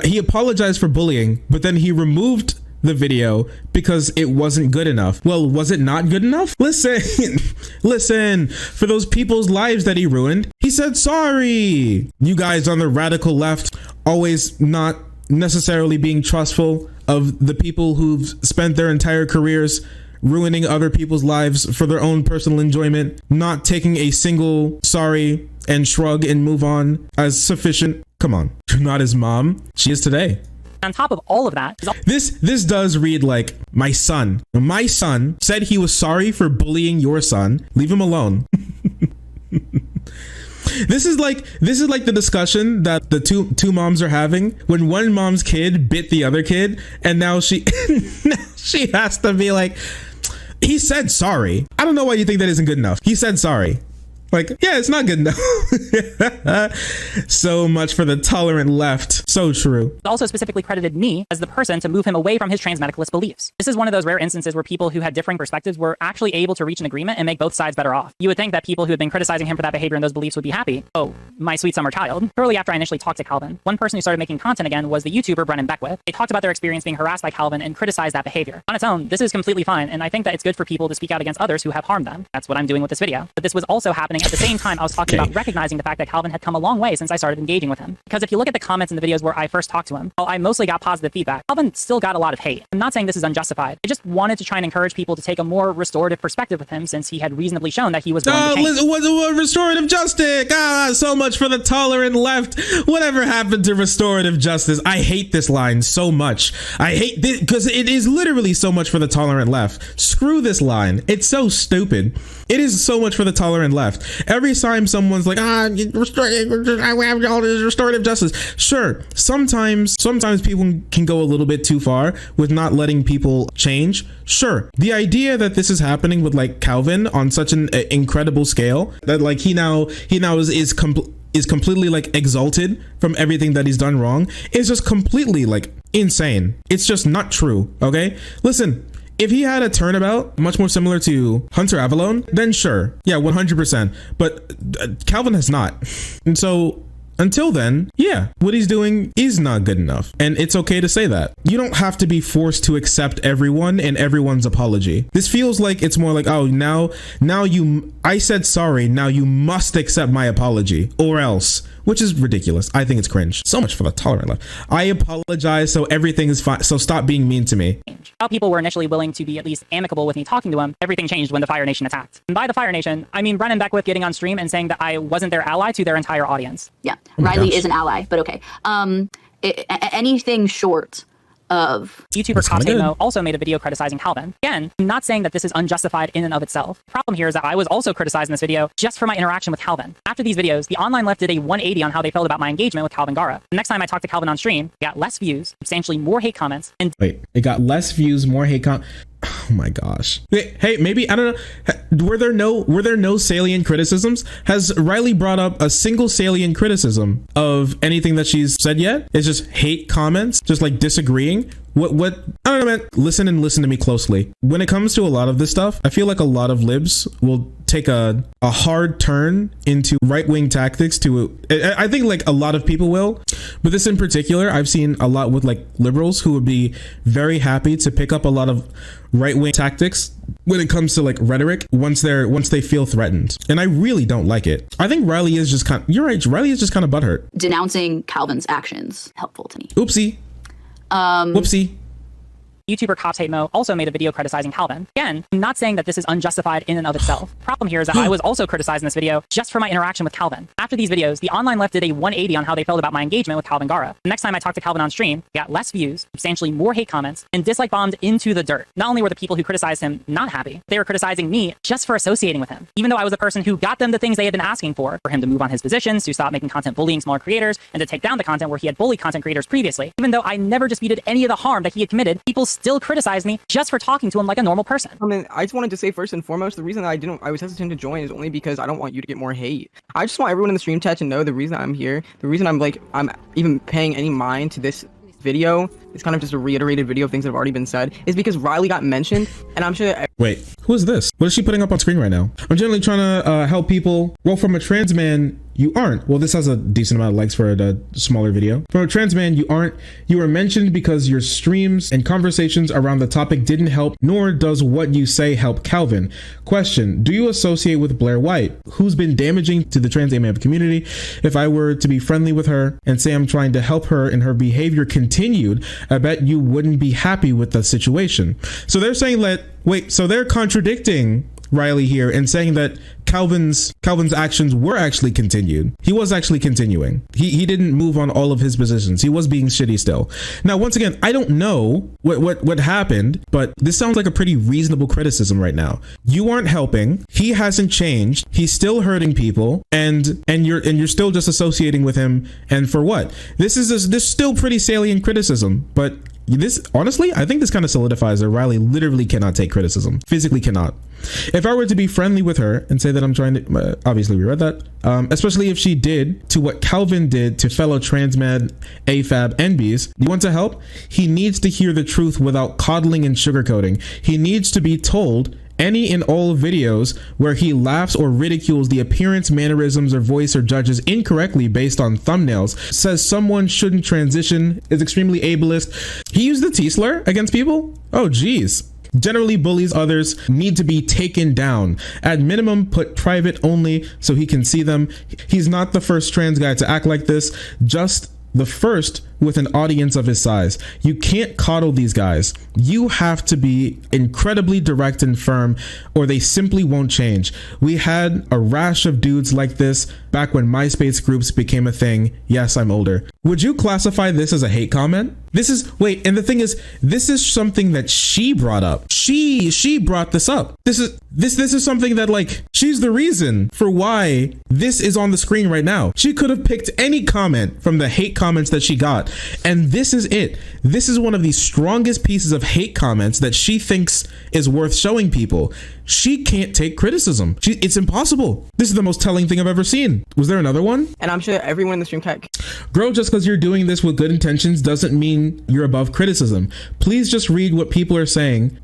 He apologized for bullying, but then he removed the video because it wasn't good enough. Well, was it not good enough? Listen, for those people's lives that he ruined, he said sorry. You guys on the radical left, always not necessarily being trustful of the people who've spent their entire careers ruining other people's lives for their own personal enjoyment, not taking a single sorry and shrug and move on as sufficient. Come on, you're not his mom. She is today. On top of all of that, this does read like my son said he was sorry for bullying your son. Leave him alone. This is like the discussion that the two moms are having when one mom's kid bit the other kid, and now she has to be like, he said sorry. I don't know why you think that isn't good enough. He said sorry. Like, yeah, it's not good enough. So much for the tolerant left. So true. Also specifically credited me as the person to move him away from his trans medicalist beliefs. This is one of those rare instances where people who had differing perspectives were actually able to reach an agreement and make both sides better off. You would think that people who had been criticizing him for that behavior and those beliefs would be happy. Oh, my sweet summer child. Shortly after I initially talked to Kalvin, one person who started making content again was the YouTuber Brennan Beckwith. They talked about their experience being harassed by Kalvin and criticized that behavior. On its own, this is completely fine, and I think that it's good for people to speak out against others who have harmed them. That's what I'm doing with this video. But this was also happening at the same time I was talking about recognizing the fact that Kalvin had come a long way since I started engaging with him. Because if you look at the comments in the videos where I first talked to him, while I mostly got positive feedback, Kalvin still got a lot of hate. I'm not saying this is unjustified. I just wanted to try and encourage people to take a more restorative perspective with him since he had reasonably shown that he was going to change. What restorative justice? So much for the tolerant left. Whatever happened to restorative justice? I hate this line so much. I hate this because it is literally so much for the tolerant left. Screw this line. It's so stupid. It is so much for the tolerant left. Every time someone's like, I have all this restorative justice. Sure, sometimes people can go a little bit too far with not letting people change. Sure, the idea that this is happening with like Kalvin on such an incredible scale that like he now is completely like exalted from everything that he's done wrong is just completely like insane. It's just not true. Okay, listen. If he had a turnabout much more similar to Hunter Avalon, then sure. Yeah, 100%. But Kalvin has not. And so until then, yeah, what he's doing is not good enough. And it's okay to say that. You don't have to be forced to accept everyone and everyone's apology. This feels like it's more like, oh, now I said sorry, now you must accept my apology or else, which is ridiculous. I think it's cringe. So much for the Tolerant life. I apologize, so everything is fine. So stop being mean to me. How people were initially willing to be at least amicable with me talking to him, everything changed when the Fire Nation attacked. And by the Fire Nation, I mean Brennan Beckwith getting on stream and saying that I wasn't their ally to their entire audience. Yeah, Oh Riley is an ally, but okay. Anything short of... YouTuber Coptamo also made a video criticizing Kalvin. Again, I'm not saying that this is unjustified in and of itself. The problem here is that I was also criticized in this video just for my interaction with Kalvin. After these videos, the online left did a 180 on how they felt about my engagement with Kalvin Garrah. The next time I talked to Kalvin on stream, it got less views, substantially more hate comments, and... Wait, it got less views, more hate comments. Oh my gosh. Hey, maybe, I don't know. Were there no salient criticisms? Has Riley brought up a single salient criticism of anything that she's said yet? It's just hate comments, just like disagreeing. What I don't know, man. Listen to me closely. When it comes to a lot of this stuff, I feel like a lot of libs will take a hard turn into right-wing tactics I think like a lot of people will, but this in particular, I've seen a lot with like liberals who would be very happy to pick up a lot of right-wing tactics when it comes to like rhetoric once they feel threatened. And I really don't like it. I think Riley is just you're right, Riley is just kind of butthurt. Denouncing Kalvin's actions, helpful to me. Oopsie. Whoopsie. YouTuber Coptamo also made a video criticizing Kalvin. Again, I'm not saying that this is unjustified in and of itself. The problem here is that I was also criticized in this video just for my interaction with Kalvin. After these videos, the online left did a 180 on how they felt about my engagement with Kalvin Garrah. The next time I talked to Kalvin on stream, it got less views, substantially more hate comments, and dislike bombed into the dirt. Not only were the people who criticized him not happy, they were criticizing me just for associating with him. Even though I was the person who got them the things they had been asking for him to move on his positions, to stop making content bullying smaller creators, and to take down the content where he had bullied content creators previously. Even though I never disputed any of the harm that he had committed, people still criticized me just for talking to him like a normal person. I mean, I just wanted to say first and foremost, the reason that I was hesitant to join is only because I don't want you to get more hate. I just want everyone in the stream chat to know the reason I'm here, the reason I'm even paying any mind to this video, it's kind of just a reiterated video of things that have already been said, is because Riley got mentioned, and I'm sure... Wait, who is this? What is she putting up on screen right now? I'm generally trying to help people. Well, from a trans man, you aren't. Well, this has a decent amount of likes for a smaller video. From a trans man, you aren't. You were mentioned because your streams and conversations around the topic didn't help, nor does what you say help Kalvin. Question, do you associate with Blair White, who's been damaging to the trans AMAP community? If I were to be friendly with her and say I'm trying to help her and her behavior continued, I bet you wouldn't be happy with the situation. So they're saying that, so they're contradicting Riley here and saying that Kalvin's actions were actually continued. He was actually continuing. He didn't move on all of his positions. He was being shitty still. Now, once again, I don't know what happened, but this sounds like a pretty reasonable criticism right now. You aren't helping. He hasn't changed. He's still hurting people, and you're still just associating with him. And for what? This is still pretty salient criticism, but this, honestly, I think this kind of solidifies that Riley literally cannot take criticism. Physically cannot. If I were to be friendly with her and say that I'm trying to, obviously we read that, especially if she did to what Kalvin did to fellow trans man AFAB NBs, you want to help? He needs to hear the truth without coddling and sugarcoating. He needs to be told any and all videos where he laughs or ridicules the appearance, mannerisms, or voice or judges incorrectly based on thumbnails, says someone shouldn't transition, is extremely ableist. He used the T-slur against people? Oh, geez. Generally bullies others, need to be taken down. At minimum, put private only so he can see them. He's not the first trans guy to act like this, just the first with an audience of his size. You can't coddle these guys. You have to be incredibly direct and firm, or they simply won't change. We had a rash of dudes like this back when MySpace groups became a thing. Yes, I'm older. Would you classify this as a hate comment? And the thing is, this is something that she brought up. She brought this up. This is something that, like, she's the reason for why this is on the screen right now. She could have picked any comment from the hate comments that she got, and this is it. This is one of the strongest pieces of hate comments that she thinks is worth showing people. She can't take criticism. It's impossible. This is the most telling thing I've ever seen. Was there another one? And I'm sure everyone in the stream chat... Girl, just because you're doing this with good intentions doesn't mean you're above criticism. Please just read what people are saying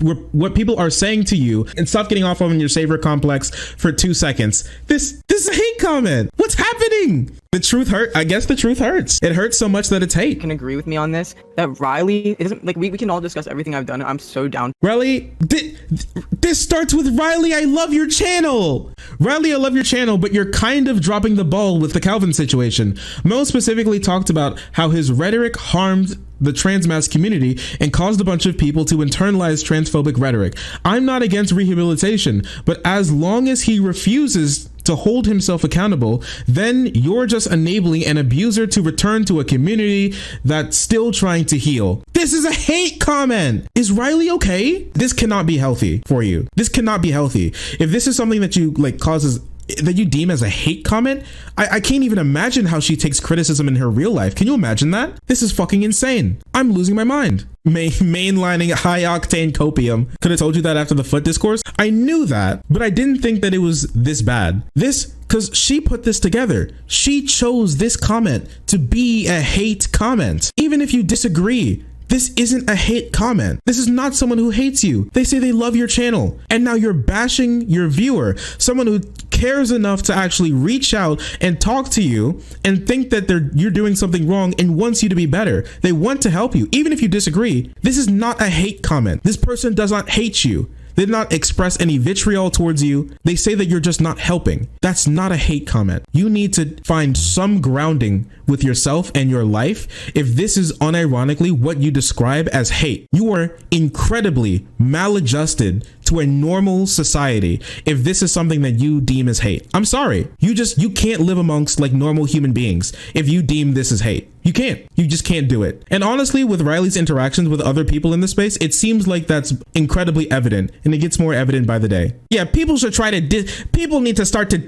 what people are saying to you, and stop getting off on your savior complex for 2 seconds. This is a hate comment. What's happening? The truth hurt. I guess the truth hurts. It hurts so much that it's hate. You can agree with me on this, that Riley isn't like, we can all discuss everything I've done. I'm so down. Riley, this starts with Riley, I love your channel. Riley, I love your channel, but you're kind of dropping the ball with the Kalvin situation. Mo specifically talked about how his rhetoric harmed the trans mass community and caused a bunch of people to internalize transphobic rhetoric. I'm not against rehabilitation, but as long as he refuses to hold himself accountable, then you're just enabling an abuser to return to a community that's still trying to heal. This is a hate comment. Is Riley okay? This cannot be healthy for you. This cannot be healthy. If this is something that you like causes that you deem as a hate comment, I can't even imagine how she takes criticism in her real life. Can you imagine that? This is fucking insane. I'm losing my mind. Mainlining high octane copium. Could have told you that after the foot discourse. I knew that, but I didn't think that it was this bad. Because she put this together. She chose this comment to be a hate comment. Even if you disagree, this isn't a hate comment. This is not someone who hates you. They say they love your channel, and now you're bashing your viewer, someone who cares enough to actually reach out and talk to you and think that you're doing something wrong and wants you to be better. They want to help you, even if you disagree. This is not a hate comment. This person does not hate you. They did not express any vitriol towards you. They say that you're just not helping. That's not a hate comment. You need to find some grounding with yourself and your life. If this is unironically what you describe as hate, you are incredibly maladjusted to a normal society if this is something that you deem as hate. I'm sorry. You can't live amongst like normal human beings if you deem this as hate. You can't. You just can't do it. And honestly, with Riley's interactions with other people in the space, it seems like that's incredibly evident, and it gets more evident by the day. Yeah, people should try to people need to start to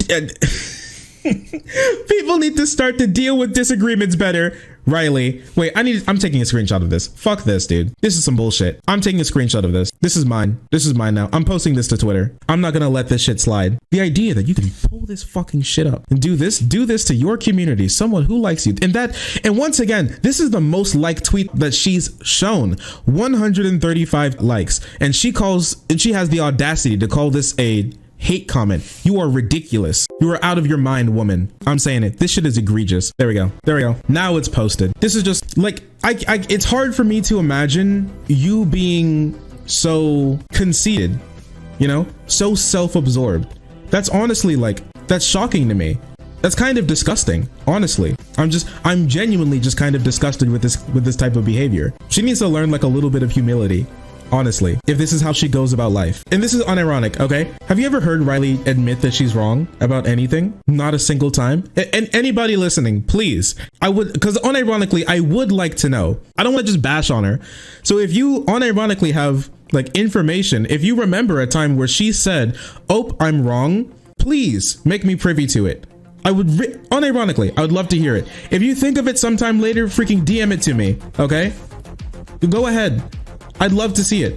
people need to start to deal with disagreements better. Riley, wait, I'm taking a screenshot of this. Fuck this, dude. This is some bullshit. I'm taking a screenshot of this. This is mine. This is mine now. I'm posting this to Twitter. I'm not gonna let this shit slide. The idea that you can pull this fucking shit up and do this to your community, someone who likes you, and once again, this is the most liked tweet that she's shown. 135 likes, and she has the audacity to call this a hate comment. You are ridiculous. You are out of your mind, woman. I'm saying it. This shit is egregious. There we go. Now it's posted. This is just like, it's hard for me to imagine you being so conceited, so self-absorbed. That's honestly that's shocking to me. That's kind of disgusting, honestly. I'm genuinely just kind of disgusted with this type of behavior. She needs to learn a little bit of humility. Honestly, if this is how she goes about life. And this is unironic, okay? Have you ever heard Riley admit that she's wrong about anything? Not a single time? And anybody listening, please. Because unironically, I would like to know. I don't want to just bash on her. So if you unironically have information, if you remember a time where she said, "Oh, I'm wrong," please make me privy to it. Unironically, I would love to hear it. If you think of it sometime later, freaking DM it to me, okay? Go ahead. I'd love to see it.